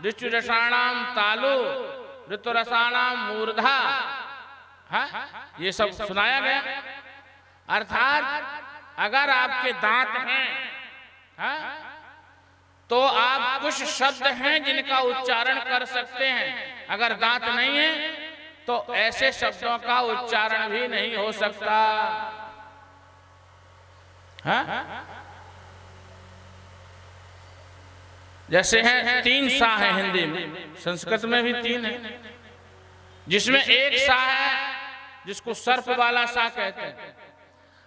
ऋचुरसाणाम तालु, ऋतुरसाणाम मूर्धा। ये सब सुनाया गया। अर्थात अगर आपके दांत हैं तो आप कुछ शब्द हैं जिनका उच्चारण कर सकते हैं। अगर दांत नहीं है तो ऐसे शब्दों का उच्चारण भी नहीं हो सकता। जैसे हैं 3 सा है हिंदी में, संस्कृत में भी 3 है, जिसमें एक सा है जिसको सर्प वाला सा कहते हैं,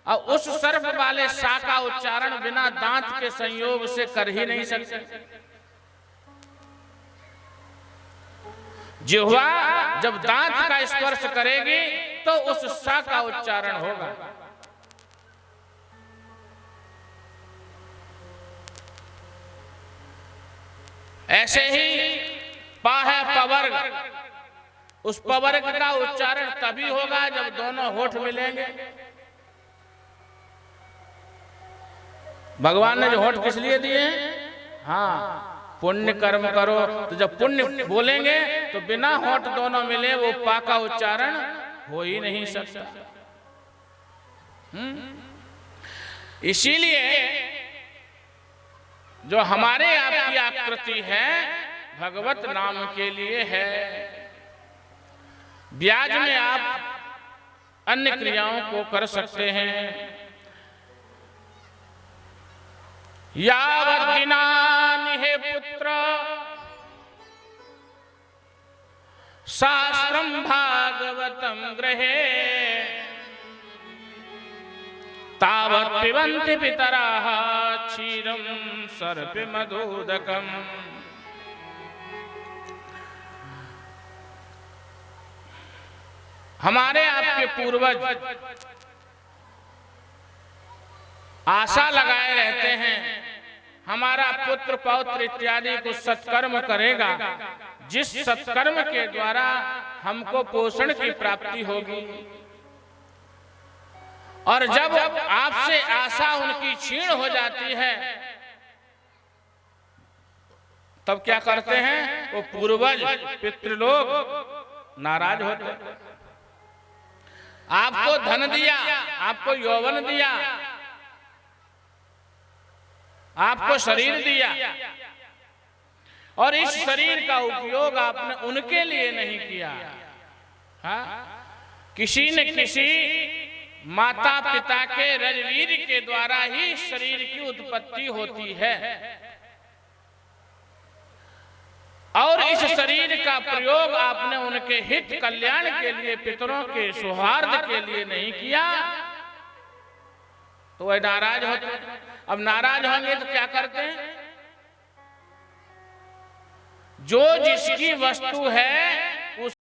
और उस सर्प वाले सा का उच्चारण बिना दांत के संयोग से कर ही नहीं सकते। जिह्वा जब दांत का स्पर्श करेगी तो उस सा का उच्चारण होगा। ऐसे ही पा है पवर्ग, उस पवर्ग का उच्चारण तभी होगा जब दोनों होठ मिलेंगे। भगवान ने जो होठ किस लिए दिए हैं? हाँ, पुण्य कर्म करो। तो जब पुण्य बोलेंगे तो बिना होठ दोनों मिले वो पा का उच्चारण हो ही नहीं सकता। इसीलिए जो हमारे आपकी आकृति है भगवत नाम के लिए है। ब्याज में आप अन्य क्रियाओं को कर सकते हैं। यावत् दिनानि हे पुत्र शास्त्रं भागवतं गृहे तावत् पिबन्ति पितराः क्षीरं सर्पमधुदकम्। हमारे आपके पूर्वज आशा लगाए रहते हैं हमारा पुत्र पौत्र इत्यादि कुछ सत्कर्म करेगा, जिस सत्कर्म के द्वारा हमको पोषण की प्राप्ति होगी। और जब आपसे आशा उनकी क्षीण हो जाती है तब क्या करते हैं? वो पूर्वज पितृलोक नाराज होते हैं। आपको धन दिया, आपको यौवन दिया, आपको शरीर दिया, और इस शरीर का उपयोग आपने उनके लिए नहीं किया। हाँ? किसी न किसी माता पिता के रजवीर के द्वारा ही शरीर की उत्पत्ति होती है, और इस शरीर का प्रयोग आपने उनके हित कल्याण के लिए, पितरों के सौहार्द के लिए नहीं किया, तो वह नाराज होते हैं। अब नाराज होंगे तो क्या करते हैं? जो जिसकी वस्तु है उस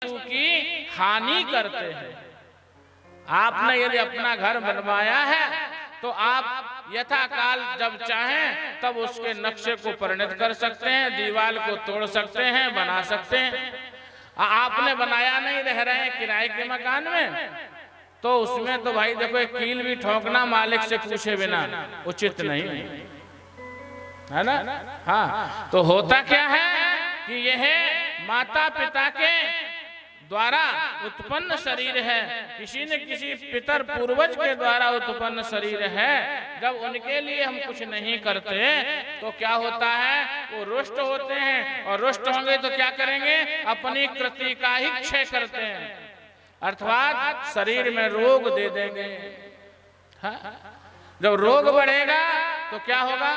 वस्तु की हानि करते हैं। आपने यदि अपना घर बनवाया है तो आप यथाकाल जब चाहें तब उसके नक्शे को परिणत कर सकते हैं, दीवार को तोड़ सकते हैं, बना सकते हैं। आपने बनाया नहीं, रह रहे हैं किराए के मकान में, तो उसमें तो भाई देखो एक कील भी ठोकना मालिक से पूछे बिना उचित नहीं है ना। हाँ, तो होता क्या है कि यह माता पिता के द्वारा उत्पन्न शरीर है, किसी न किसी पितर पूर्वज के द्वारा उत्पन्न शरीर है। जब उनके लिए हम कुछ नहीं करते तो क्या होता है? वो रुष्ट होते हैं, और रुष्ट होंगे तो क्या करेंगे? अपनी कृति का ही क्षय करते हैं, अर्थात शरीर में रोग दे देंगे। हाँ? जब रोग बढ़ेगा तो क्या होगा?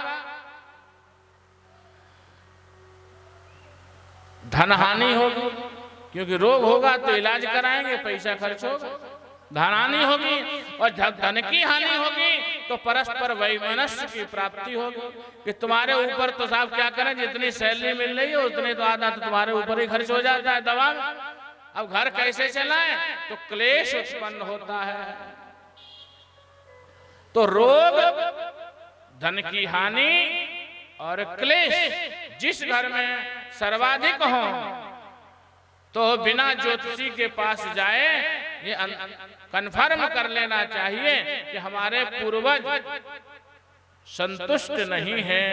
धन हानि होगी, क्योंकि रोग होगा तो इलाज कराएंगे, पैसा खर्च होगा, धन हानि होगी। और जब धन की हानि होगी तो परस्पर वैमनस्य की प्राप्ति होगी कि तुम्हारे ऊपर तो साहब क्या करें, जितनी सैलरी मिल रही है उतने तो आधा तो तुम्हारे ऊपर ही खर्च हो जाता है दवा में। अब घर कैसे चलाएं? तो क्लेश उत्पन्न होता है। तो रोग, धन की हानि और क्लेश जिस घर में सर्वाधिक हो तो बिना ज्योतिषी के पास जाए, ये कन्फर्म कर लेना चाहिए कि हमारे पूर्वज संतुष्ट नहीं हैं।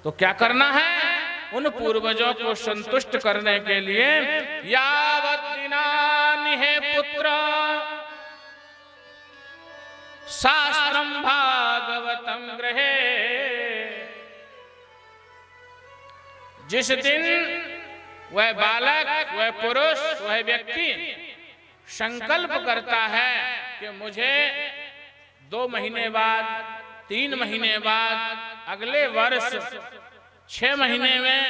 तो क्या करना है? उन पूर्वजों को संतुष्ट करने के लिए यावत् दिनानि हे पुत्र शास्त्रं भागवतं गृहे। जिस दिन वह बालक, वह पुरुष, वह व्यक्ति संकल्प करता है कि मुझे 2 महीने बाद, 3 महीने बाद, अगले वर्ष 6 महीने में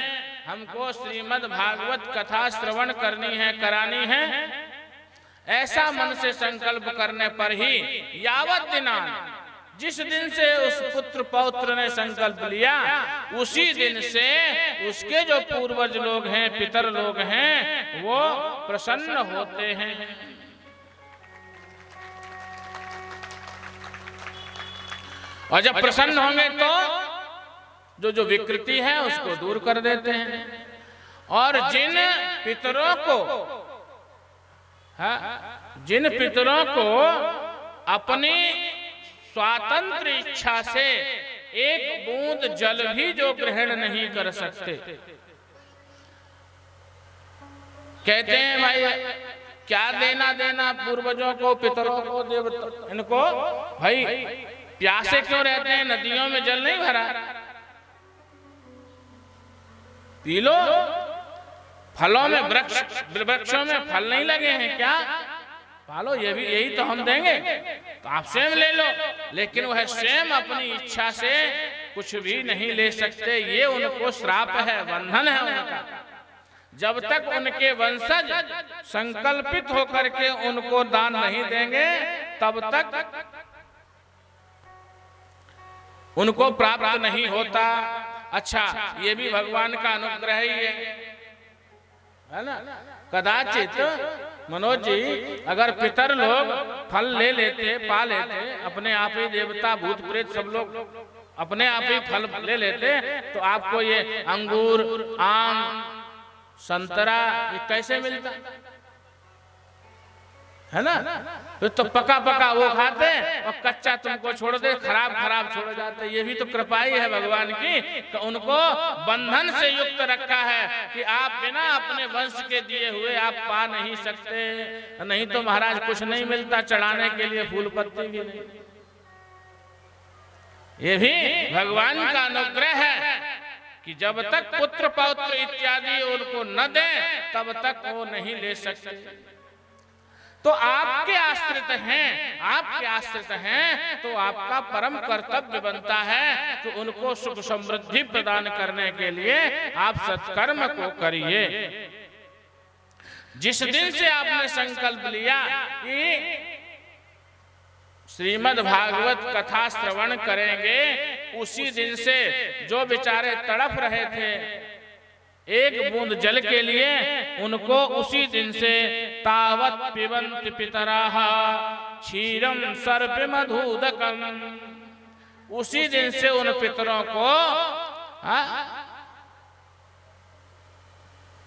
हमको श्रीमद् भागवत कथा श्रवण करनी है, करानी है, ऐसा मन से संकल्प करने पर ही यावत् दिनानि, जिस दिन से उस पुत्र पौत्र ने संकल्प लिया उसी दिन से उसके जो पूर्वज लोग हैं, पितर लोग हैं, वो प्रसन्न होते हैं। और जब प्रसन्न होंगे तो जो विकृति है उसको दूर कर देते हैं। और जिन पितरों को अपनी स्वातंत्र इच्छा से एक बूंद जल भी जो ग्रहण नहीं कर सकते, कहते हैं भाई क्या लेना देना पूर्वजों को, पितरों को, देवता, इनको भाई प्यासे क्यों रहते हैं? नदियों में जल नहीं भरा, पी लो। फलों में वृक्षों में फल नहीं लगे हैं क्या? पालो, ये भी यही तो हम देंगे, तो आप स्वयं ले लो। लेकिन वह स्वयं अपनी इच्छा से कुछ भी नहीं ले सकते, ये उनको श्राप है, बंधन है उनका। जब तक उनके वंशज संकल्पित होकर के उनको दान नहीं देंगे, तब तक उनको प्राप्त नहीं होता। अच्छा, ये भी भगवान का अनुग्रह ही है ना। कदाचित मनोज जी, अगर पितर लोग फल ले लेते, पा लेते, अपने आप ही देवता भूत प्रेत सब लोग अपने आप ही फल ले लेते, तो आपको ये अंगूर, आम, संतरा ये कैसे मिलता है ना? तो पका पका वो खाते और कच्चा तुमको छोड़ दे, खराब खराब छोड़ जाते। ये भी तो कृपा ही है भगवान की, तो उनको बंधन से युक्त रखा है कि आप बिना अपने वंश के दिए हुए आप पा नहीं सकते। नहीं तो महाराज कुछ नहीं मिलता, चढ़ाने के लिए फूल पत्ती भी नहीं। ये भी भगवान का अनुग्रह है कि जब तक पुत्र पौत्र इत्यादि उनको न दे, तब तक वो नहीं ले सकते। तो आपके आश्रित हैं, आपके आश्रित हैं, तो आपका परम कर्तव्य बनता है कि उनको सुख समृद्धि प्रदान करने के लिए आप सत्कर्म को करिए। जिस दिन से आपने संकल्प लिया कि श्रीमद् भागवत कथा श्रवण करेंगे, उसी दिन से जो बेचारे तड़प रहे थे एक बूंद जल के लिए, उनको उसी दिन से तावत पिबन्ति पितराः क्षीरम सर्प मधुदकम, उसी दिन से उन पितरों को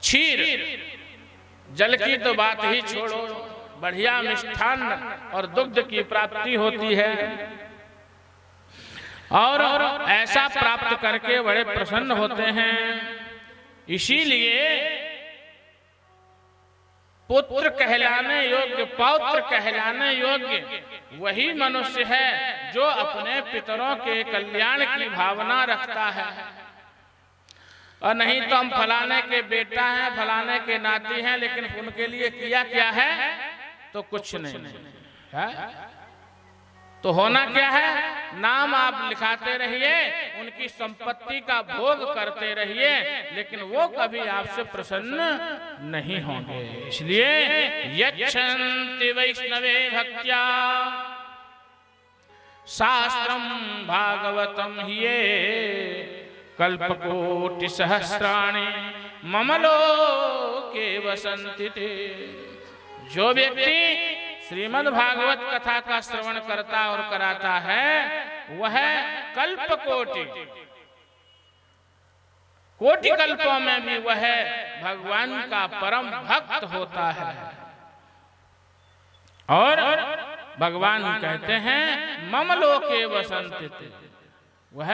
क्षीर, जल की तो बात ही छोड़ो, बढ़िया मिष्ठान्न और दुग्ध की प्राप्ति होती है। और ऐसा प्राप्त करके बड़े प्रसन्न होते हैं। इसीलिए पुत्र कहलाने योग्य, पौत्र कहलाने योग्य वही मनुष्य है जो अपने पितरों के कल्याण की भावना रखता है। और नहीं तो हम फलाने के बेटा हैं, फलाने के नाती हैं, लेकिन उनके लिए किया क्या है? तो कुछ नहीं है। तो होना क्या है? नाम आप लिखाते रहिए, उनकी संपत्ति का भोग करते रहिए, लेकिन वो कभी आपसे प्रसन्न नहीं होंगे। इसलिए यच्छन्ति वैष्णवे भक्त्या शास्त्रम भागवतम हिये कल्पकोटि सहस्राणि मम लोके वसन्ति ते। जो व्यक्ति श्रीमद् भागवत कथा का श्रवण करता और कराता है, वह कल्प कोटि कल्पों में भी वह भगवान का परम भक्त होता है। और भगवान कहते हैं मम लोके वसन्ति ते, वह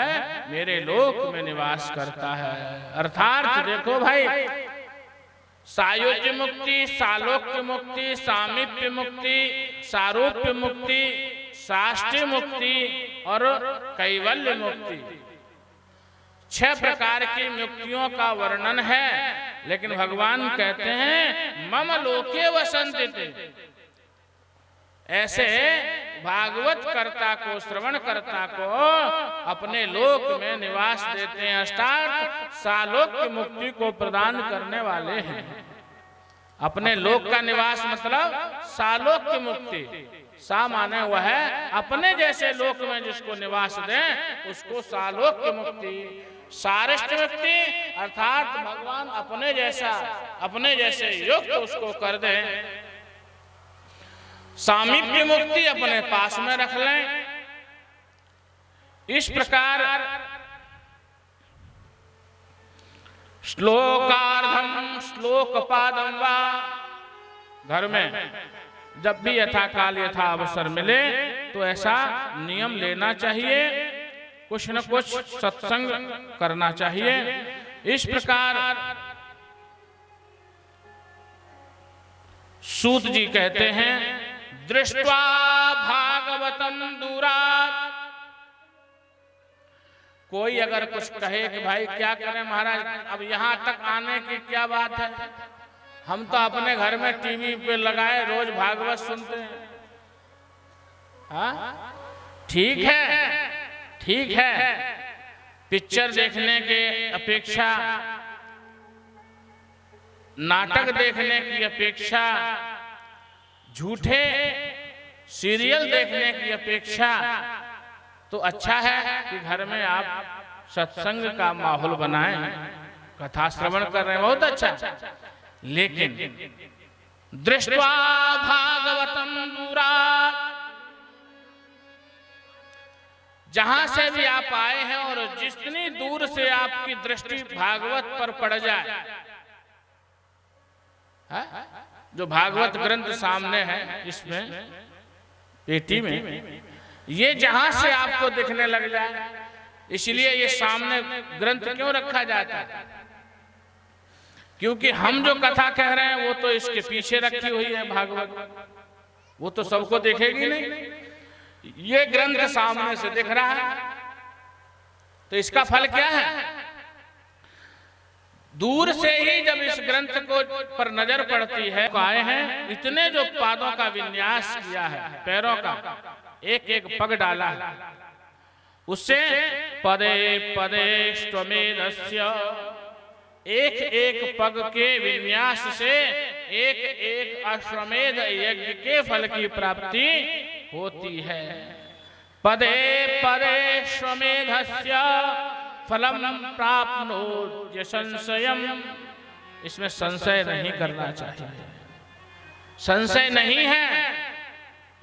मेरे लोक में निवास करता है। अर्थात देखो भाई, सायुज्य मुक्ति, सालोक्य मुक्ति, सामीप्य मुक्ति, सारूप्य मुक्ति, साष्टी मुक्ति और कैवल्य मुक्ति, 6 प्रकार की मुक्तियों का वर्णन है। लेकिन भगवान कहते हैं मम लोके वसन्ति ते। ऐसे भागवत कर्ता को, श्रवण कर्ता को अपने लोक में निवास देते हैं। अष्टार्थ सालोक्य मुक्ति को प्रदान करने वाले हैं। अपने लोक का निवास मतलब सालोक्य मुक्ति। सा माने वह है अपने जैसे लोक में जिसको निवास दें, उसको सालोक्य मुक्ति। सारिष्ट मुक्ति अर्थात भगवान अपने जैसे युक्त उसको कर दें। सामीप्य मुक्ति अपने पास में रख लें। इस प्रकार श्लोकार्धम श्लोकपादम वा, घर में जब भी यथाकाल यथा अवसर मिले तो ऐसा नियम लेना चाहिए, कुछ न कुछ सत्संग करना चाहिए। इस प्रकार सूत जी कहते हैं दृष्ट्वा भागवतम दूरात् कोई अगर कुछ कहे कि भाई क्या करें महाराज, अब यहाँ तक आने की क्या बात है, हम तो अपने घर में टीवी पे लगाए रोज भागवत सुनते हैं। हाँ ठीक है, ठीक है, पिक्चर देखने के अपेक्षा, नाटक देखने की अपेक्षा, झूठे सीरियल देखने की अपेक्षा तो अच्छा है कि घर में आप सत्संग का माहौल बनाएं, कथा श्रवण कर रहे हैं, बहुत अच्छा। लेकिन दृष्ट्वा भागवतम दूरात्, जहां से भी आप आए हैं और जितनी दूर से आपकी दृष्टि भागवत पर पड़ जाए, है? जो भागवत ग्रंथ सामने है, इसमें पेटी में, ये जहां से आपको दिखने लग जाए, इसलिए ये सामने ग्रंथ क्यों रखा जाता है? क्योंकि हम जो कथा कह रहे हैं वो तो इसके पीछे रखी हुई है भागवत, वो तो सबको देखेगी नहीं। ये ग्रंथ सामने से दिख रहा है, तो इसका फल क्या है? दूर से ही जब इस ग्रंथ को पर नजर पड़ती है, तो आए हैं इतने जो पादों का विन्यास किया है, पैरों का एक एक पग डाला है, उससे पदे पदे स्वमेधस्य, एक एक पग के विन्यास से एक एक अश्वमेध यज्ञ के फल की प्राप्ति होती है। पदे पदे स्वमेधस्य फलम प्राप्नोति संशयम, इसमें संशय नहीं करना चाहिए, संशय नहीं है।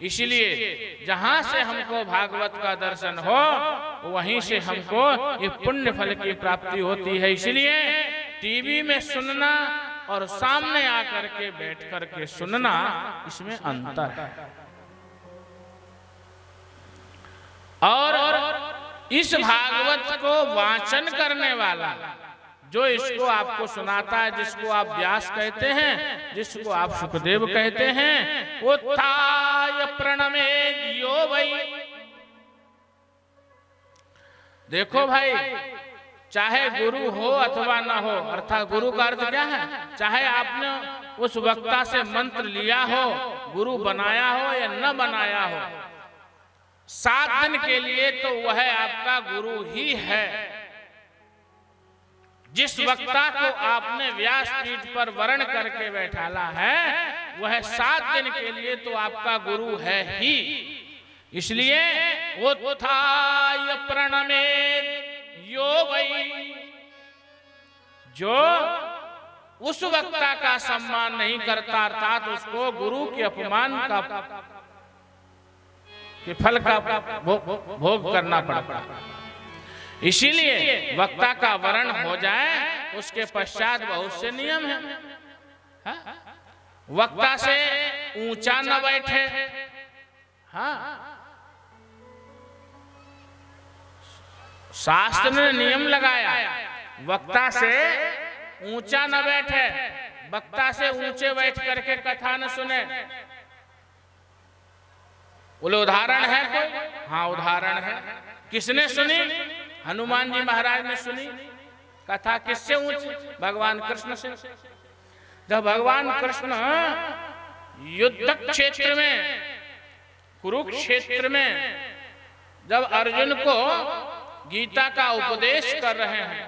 इसलिए जहां से हमको भागवत का दर्शन हो, वहीं से हमको ये पुण्य फल की प्राप्ति होती है। इसलिए टीवी में सुनना और सामने आकर के बैठ करके सुनना, इसमें अंतर है। और इस भागवत को वाचन करने वाला, जो इसको आपको सुनाता है, जिसको आप व्यास कहते हैं, जिसको आप सुखदेव कहते हैं, वो थाय प्रणमेद यो वै। देखो भाई, चाहे गुरु हो अथवा ना हो, अर्थात गुरु का अर्थ क्या है? चाहे आपने उस वक्ता से मंत्र लिया हो, गुरु बनाया हो या न बनाया हो, 7 दिन के लिए तो वह आपका गुरु ही है। जिस वक्ता को आपने व्यास पीठ पर वर्ण करके बैठाला है, वह 7 दिन के लिए तो आपका गुरु है ही। इसलिए उत्थाय प्रणमेत यो वै, जो उस वक्ता का सम्मान नहीं करता, अर्थात उसको गुरु के अपमान का के फल का भोग करना पड़ता। इसीलिए वक्ता का वर्ण हो जाए, उसके पश्चात बहुत से नियम हैं। वक्ता से ऊंचा न बैठे, हाँ, शास्त्र ने नियम लगाया, वक्ता से ऊंचा न बैठे, वक्ता से ऊंचे बैठ करके कथा न सुने। बोले उदाहरण है कोई? हाँ उदाहरण है। किसने सुनी? हनुमान जी महाराज ने सुनी कथा। किससे ऊंची? भगवान कृष्ण से। जब भगवान कृष्ण युद्ध क्षेत्र में, कुरुक्षेत्र में, जब अर्जुन को गीता का उपदेश कर रहे हैं,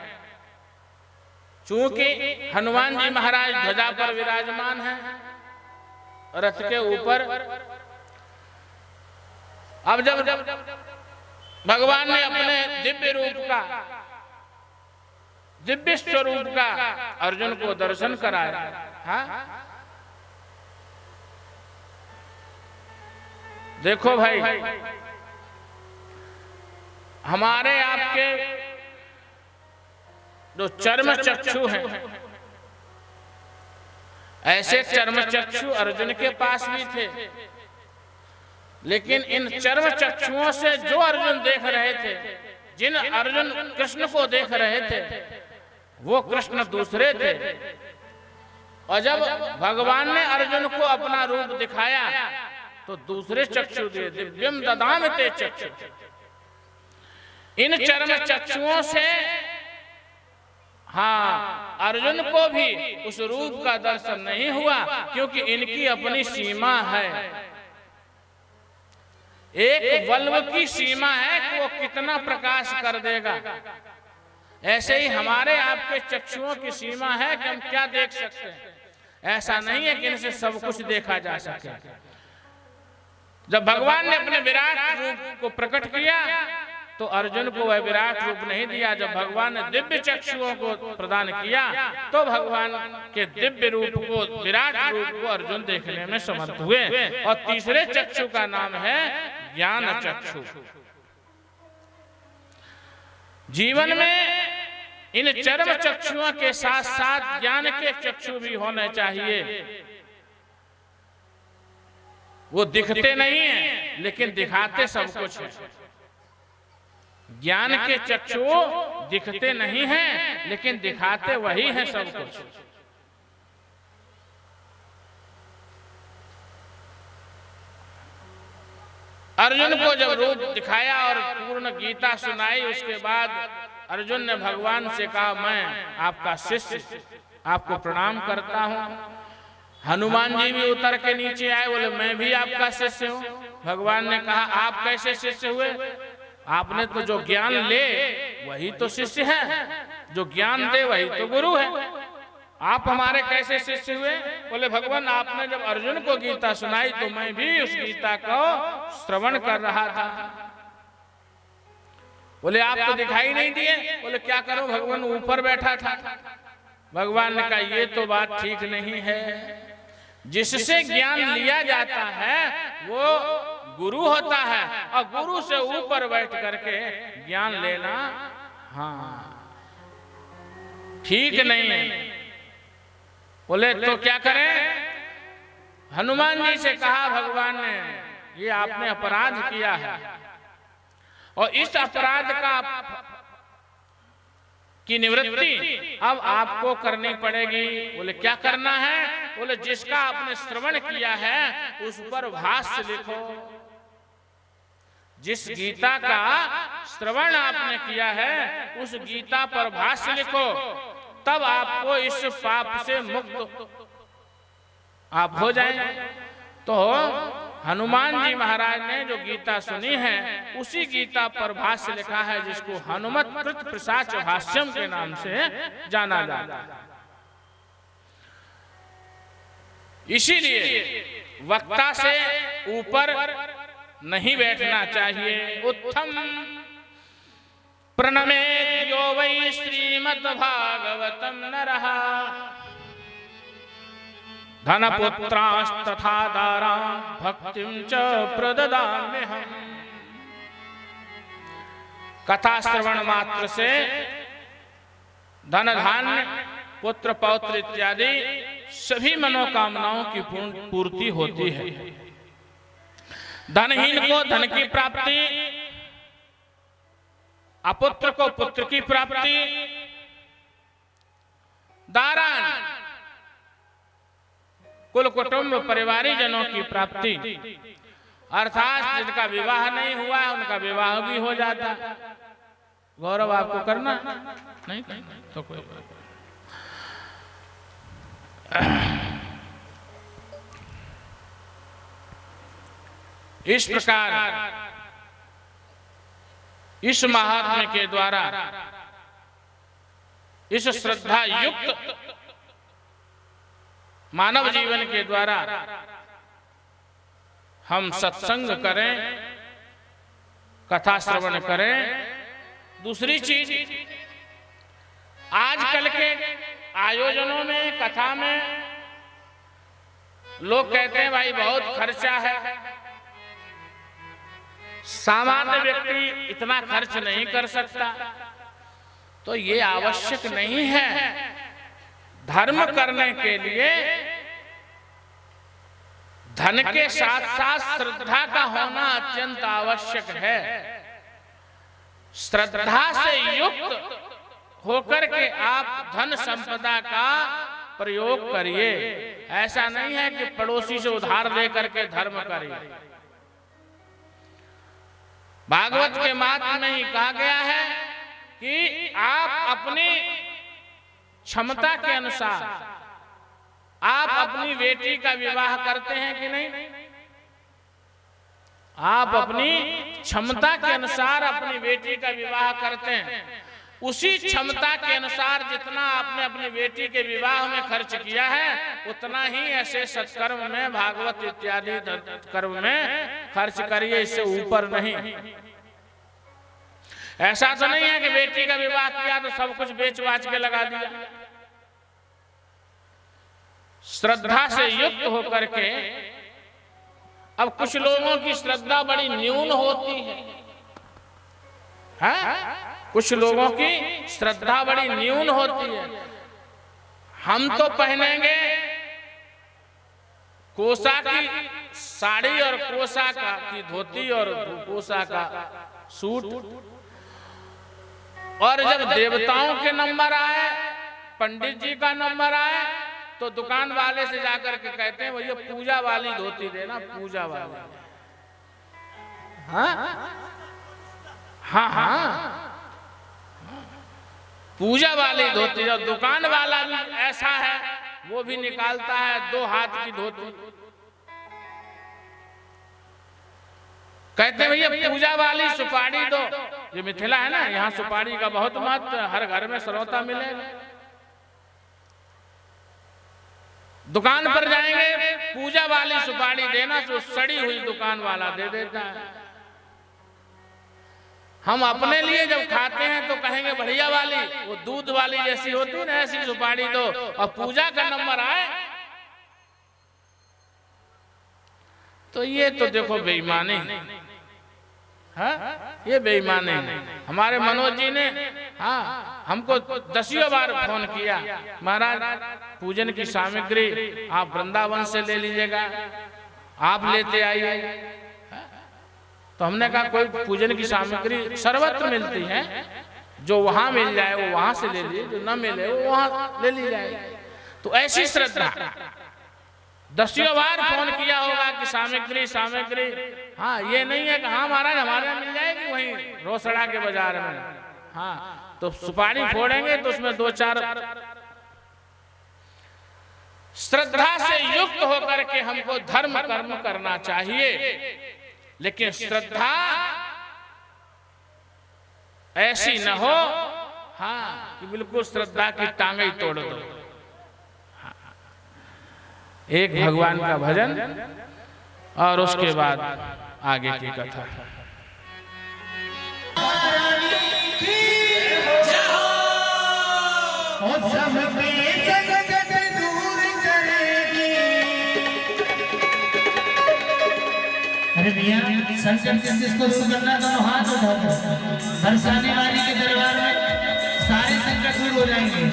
चूंकि हनुमान जी महाराज ध्वजा पर विराजमान हैं, रथ के ऊपर, अब जब भगवान ने अपने दिव्य रूप का, दिव्य स्वरूप का अर्जुन को दर्शन कराया, हाँ? देखो भाई, हमारे आपके जो चर्म चक्षु हैं, ऐसे चर्म चक्षु अर्जुन के पास भी थे, लेकिन इन चर्म चक्षुओं से जो अर्जुन देख रहे थे, जिन अर्जुन कृष्ण को देख रहे थे, वो कृष्ण दूसरे थे। और जब भगवान ने अर्जुन को अपना रूप दिखाया तो दूसरे चक्षु दिए, दिव्यम ददाम ते चक्षु। इन चर्म चक्षुओं से हाँ अर्जुन को भी उस रूप का दर्शन नहीं हुआ, क्योंकि इनकी अपनी सीमा है। एक बल्ब की सीमा है कि वो कितना प्रकाश कर देगा। ऐसे ही हमारे आपके चक्षुओं की सीमा है कि हम क्या देख सकते हैं। ऐसा नहीं है कि इनसे सब कुछ देखा जा सके। जब भगवान ने अपने विराट रूप को प्रकट किया तो अर्जुन को वह विराट रूप नहीं दिया। जब भगवान ने दिव्य चक्षुओं को प्रदान किया तो भगवान के दिव्य रूप को, विराट रूप को अर्जुन देखने में समर्थ हुए। और तीसरे चक्षु का नाम है ज्ञान चक्षु। जीवन में इन चर्म चक्षुओं के साथ साथ ज्ञान के चक्षु भी होने चाहिए। वो दिखते नहीं हैं लेकिन दिखाते सब कुछ है। ज्ञान के चक्षु दिखते नहीं हैं लेकिन दिखाते वही है सब कुछ। अर्जुन को जब रूप दिखाया और पूर्ण गीता सुनाई, उसके बाद अर्जुन ने भगवान से कहा, मैं आपका शिष्य, आपको प्रणाम करता हूं। हनुमान जी भी उतर के नीचे आए, बोले मैं भी आपका शिष्य हूं। भगवान ने कहा, आप कैसे शिष्य हुए? आपने तो जो ज्ञान ले वही तो शिष्य है, जो ज्ञान दे वही तो गुरु है। आप हमारे कैसे शिष्य हुए? बोले भगवान आपने जब अर्जुन को गीता सुनाई तो मैं भी उस गीता को श्रवण कर रहा था। बोले आप तो दिखाई नहीं दिए। बोले क्या करूं भगवान, ऊपर बैठा था। भगवान ने कहा ये तो बात ठीक नहीं है। जिससे ज्ञान लिया जाता है वो गुरु होता है, और गुरु से ऊपर बैठ करके ज्ञान लेना हाँ ठीक नहीं है। बोले तो क्या करें? हनुमान जी से कहा भगवान ने, ये आपने अपराध किया है और इस अपराध का की निवृत्ति अब आपको करनी पड़ेगी। बोले क्या करना है? बोले जिसका आपने श्रवण किया है उस पर भाष्य लिखो। जिस गीता का श्रवण आपने किया है उस गीता पर भाष्य लिखो, तब आपको इस पाप से मुक्त आप हो जाएंगे। तो हनुमान जी महाराज ने जो गीता सुनी है उसी गीता पर भाष्य लिखा है, जिसको हनुमत कृत प्रसाच भाष्यम के नाम से जाना जाता है। इसीलिए वक्ता से ऊपर नहीं बैठना चाहिए। उत्तम प्रणमेत यो वै श्रीमद्भागवतम नरः धनपुत्रास्तथा दारा भक्तिं च प्रददाम्यहम्। कथा श्रवण मात्र से धन धान्य पुत्र पौत्र इत्यादि सभी मनोकामनाओं की पूर्ति होती है। धनहीन को धन की प्राप्ति, अपुत्र को पुत्र की प्राप्ति, दारान कुल कुटुंब परिवारी जनों की प्राप्ति, अर्थात जिनका विवाह नहीं हुआ है उनका विवाह भी हो जाता। गौरव आपको करना नहीं तो कोई इस प्रकार इस महात्म्य के द्वारा, इस श्रद्धा युक्त मानव जीवन के द्वारा हम सत्संग करें, कथा श्रवण करें। दूसरी चीज, आजकल के आयोजनों में, कथा में लोग कहते हैं भाई बहुत खर्चा है, सामान्य व्यक्ति इतना खर्च नहीं कर सकता। तो ये आवश्यक नहीं है। धर्म करने के लिए धन के साथ साथ श्रद्धा का होना अत्यंत आवश्यक है। श्रद्धा से युक्त होकर के आप धन संपदा का प्रयोग करिए। ऐसा नहीं है कि पड़ोसी से उधार लेकर के धर्म करिए। भागवत के मात्र में ही कहा गया है कि आप अपनी क्षमता के अनुसार आप अपनी बेटी का विवाह करते हैं कि नहीं? आप अपनी क्षमता के अनुसार अपनी बेटी का विवाह करते हैं। उसी क्षमता के अनुसार जितना आपने अपनी बेटी के विवाह में खर्च किया है उतना ही ऐसे सत्कर्म में, भागवत इत्यादि कर्म में खर्च करिए, इससे ऊपर नहीं। ऐसा तो नहीं है कि बेटी का विवाह किया तो सब कुछ बेच बाच के लगा दिया। श्रद्धा से युक्त होकर के, अब कुछ लोगों की श्रद्धा बड़ी न्यून होती है, कुछ लोगों की श्रद्धा बड़ी न्यून होती है। हम तो पहनेंगे कोसा की साड़ी और कोसा का की धोती और कोसा का सूट, और जब देवताओं के नंबर आए, पंडित जी का नंबर आए, तो दुकान वाले से जाकर के कहते हैं भैया पूजा वाली धोती देना, पूजा वाली। हाँ, पूजा वाली धोती। और दुकान वाला भी ऐसा है, वो भी निकालता है 2 हाथ की धोती, कहते हैं भैया पूजा वाली सुपारी दो। ये मिथिला है ना, यहाँ सुपारी का बहुत महत्व, हर घर में सरौता मिलेगा। दुकान पर जाएंगे, पूजा वाली सुपारी देना, तो सड़ी हुई दुकान वाला दे देता है। हम अपने लिए जब खाते हैं तो कहेंगे बढ़िया वाली, वो दूध वाली जैसी होती है ना, ऐसी सुपारी दो। और पूजा का नंबर आए तो ये तो देखो बेईमानी है, ये बेईमानी है। हमारे मनोज जी ने हमको 10 बार फोन किया, महाराज पूजन की सामग्री आप वृंदावन से ले लीजिएगा, आप लेते आइए। तो हमने कहा कोई पूजन की सामग्री सर्वत्र मिलती है, जो वहां मिल जाए वो वहां से ले लीजिए, जो न मिले वो वहां ले ली जाए। तो ऐसी श्रद्धा 10 बार फोन किया होगा कि सामग्री सामग्री। हाँ, ये नहीं है कि हाँ महाराज हमारे यहाँ मिल जाएगी वहीं रोसड़ा के बाजार में। हाँ, तो सुपारी फोड़ेंगे तो उसमें 2-4 श्रद्धा से युक्त होकर के हमको धर्म कर्म करना चाहिए। लेकिन श्रद्धा ऐसी न हो कि बिल्कुल श्रद्धा की टांगे ही तोड़ दो। एक भगवान का भजन और उसके बाद आगे की कथा। अरे भैया संकट जिसको दूर करना दोनों हाथ उठा दो, बरसाने वाली के दरबार में सारे संकट दूर हो जाएंगे।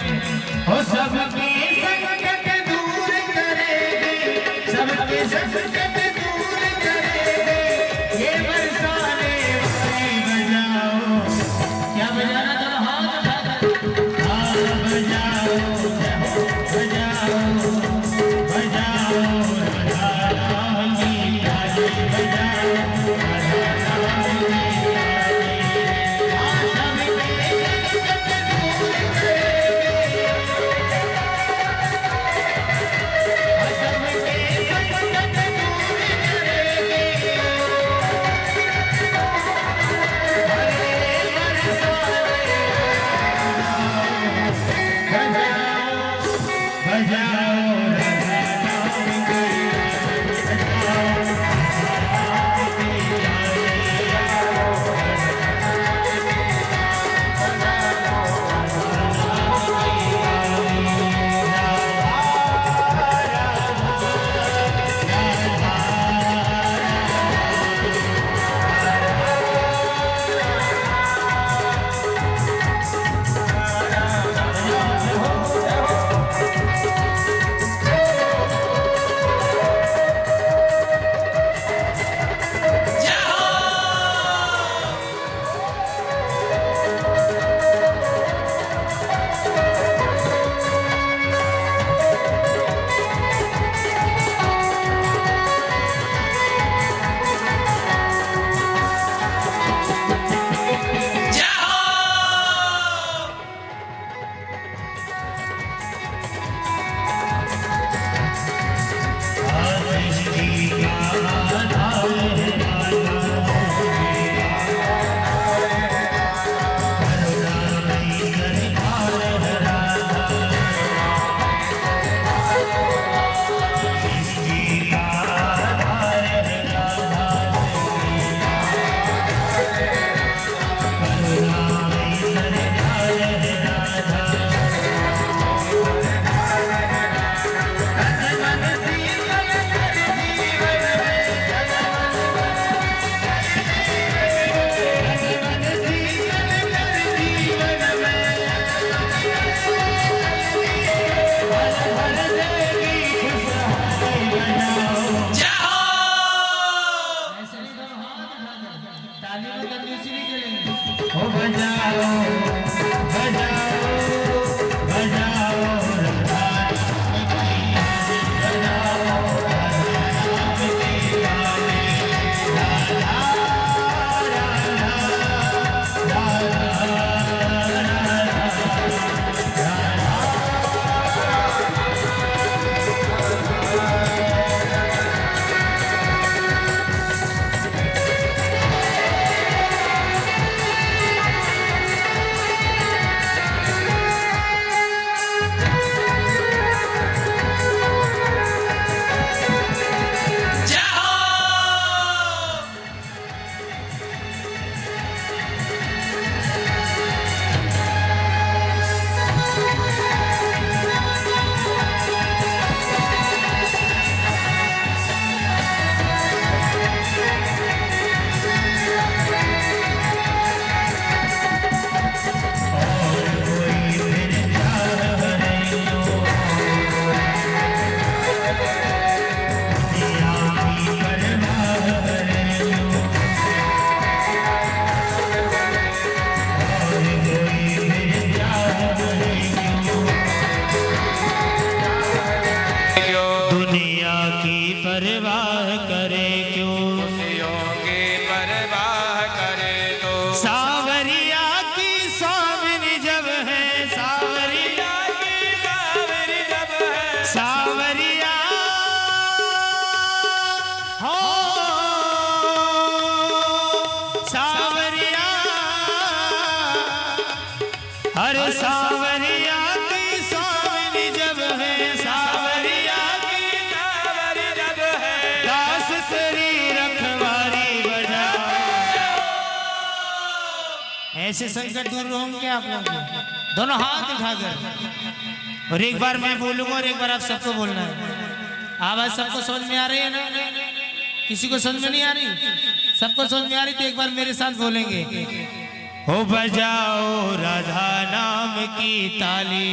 हो सबके संकट दूर करेगी, सबके संकट दूर करेगी, ये बरसाने वाली बजाओ। क्या बजाना? दोनों हाथ उठा दो, बजाओ बजाओ बजाओ की परवाह करे क्यों, खुशियों की परवाह करे तो सावरिया की सावरी जब है, सावरिया की सावरी जब है, सावरिया हो सावरिया, हर सावरिया की सावरी जब है, सावरिया की सावरी जब है, दास तेरी रखवारी बजा। ऐसे संकट दूर होंगे आप लोगों को, दोनों हाथ उठाकर, और एक बार मैं बोलूंगा और एक बार आप सबको बोलना है। आवाज सबको समझ में आ रही है ना? किसी को समझ में नहीं आ रही? सबको समझ में आ रही तो एक बार मेरे साथ बोलेंगे, हो बजाओ राधा नाम की ताली।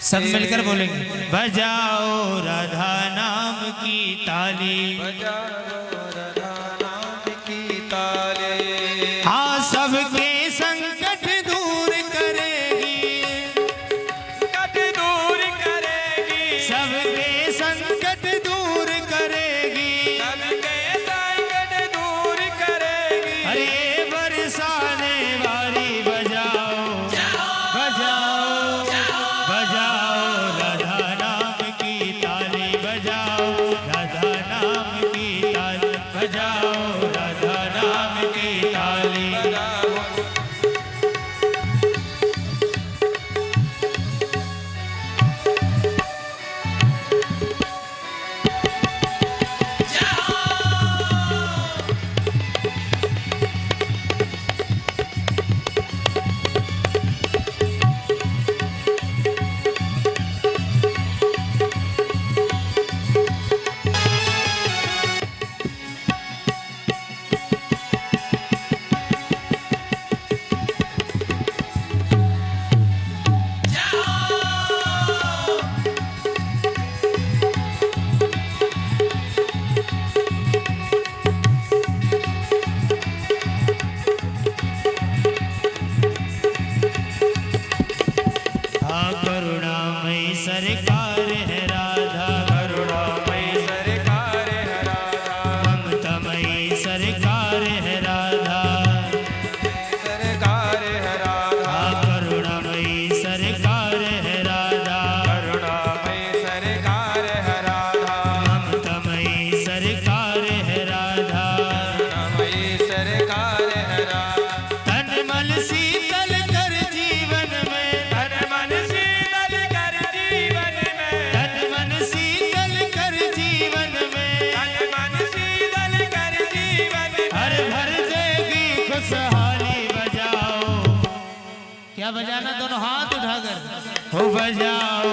सब मिलकर बोलेंगे, बजाओ राधा नाम की ताली, बजाओ राधा नाम की ताली। हाँ सबके संकट दूर करेगी, कट दूर करेगी, सबके संकट दूर करेगी, सबके संकट दूर करेगी। अरे बरसाने वाली बजाओ, बजाओ बजाओ राधा नाम की ताली, बजाओ राधा नाम की ताली, बजाओ राधा नाम की ताली। करुणामयी सरकार है राधा, करुणामयी सरकार है राधा, ममतामयी सरकार है राधा, सरकार है राधा, करुणामयी सरकार है राधा, करुणामयी सरकार है राधा, ममतामयी सरकार है राधा, करुणामयी सरकार है राधा। तन मन शीतल कर जीवन में, तन मन शीतल कर जीवन में, तन मन शीतल कर जीवन में, तन मन शीतल कर जीवन में, हर भर देगी खुशहाली। बजाओ, क्या बजाना? दोनों हाथ उठाकर, हो बजाओ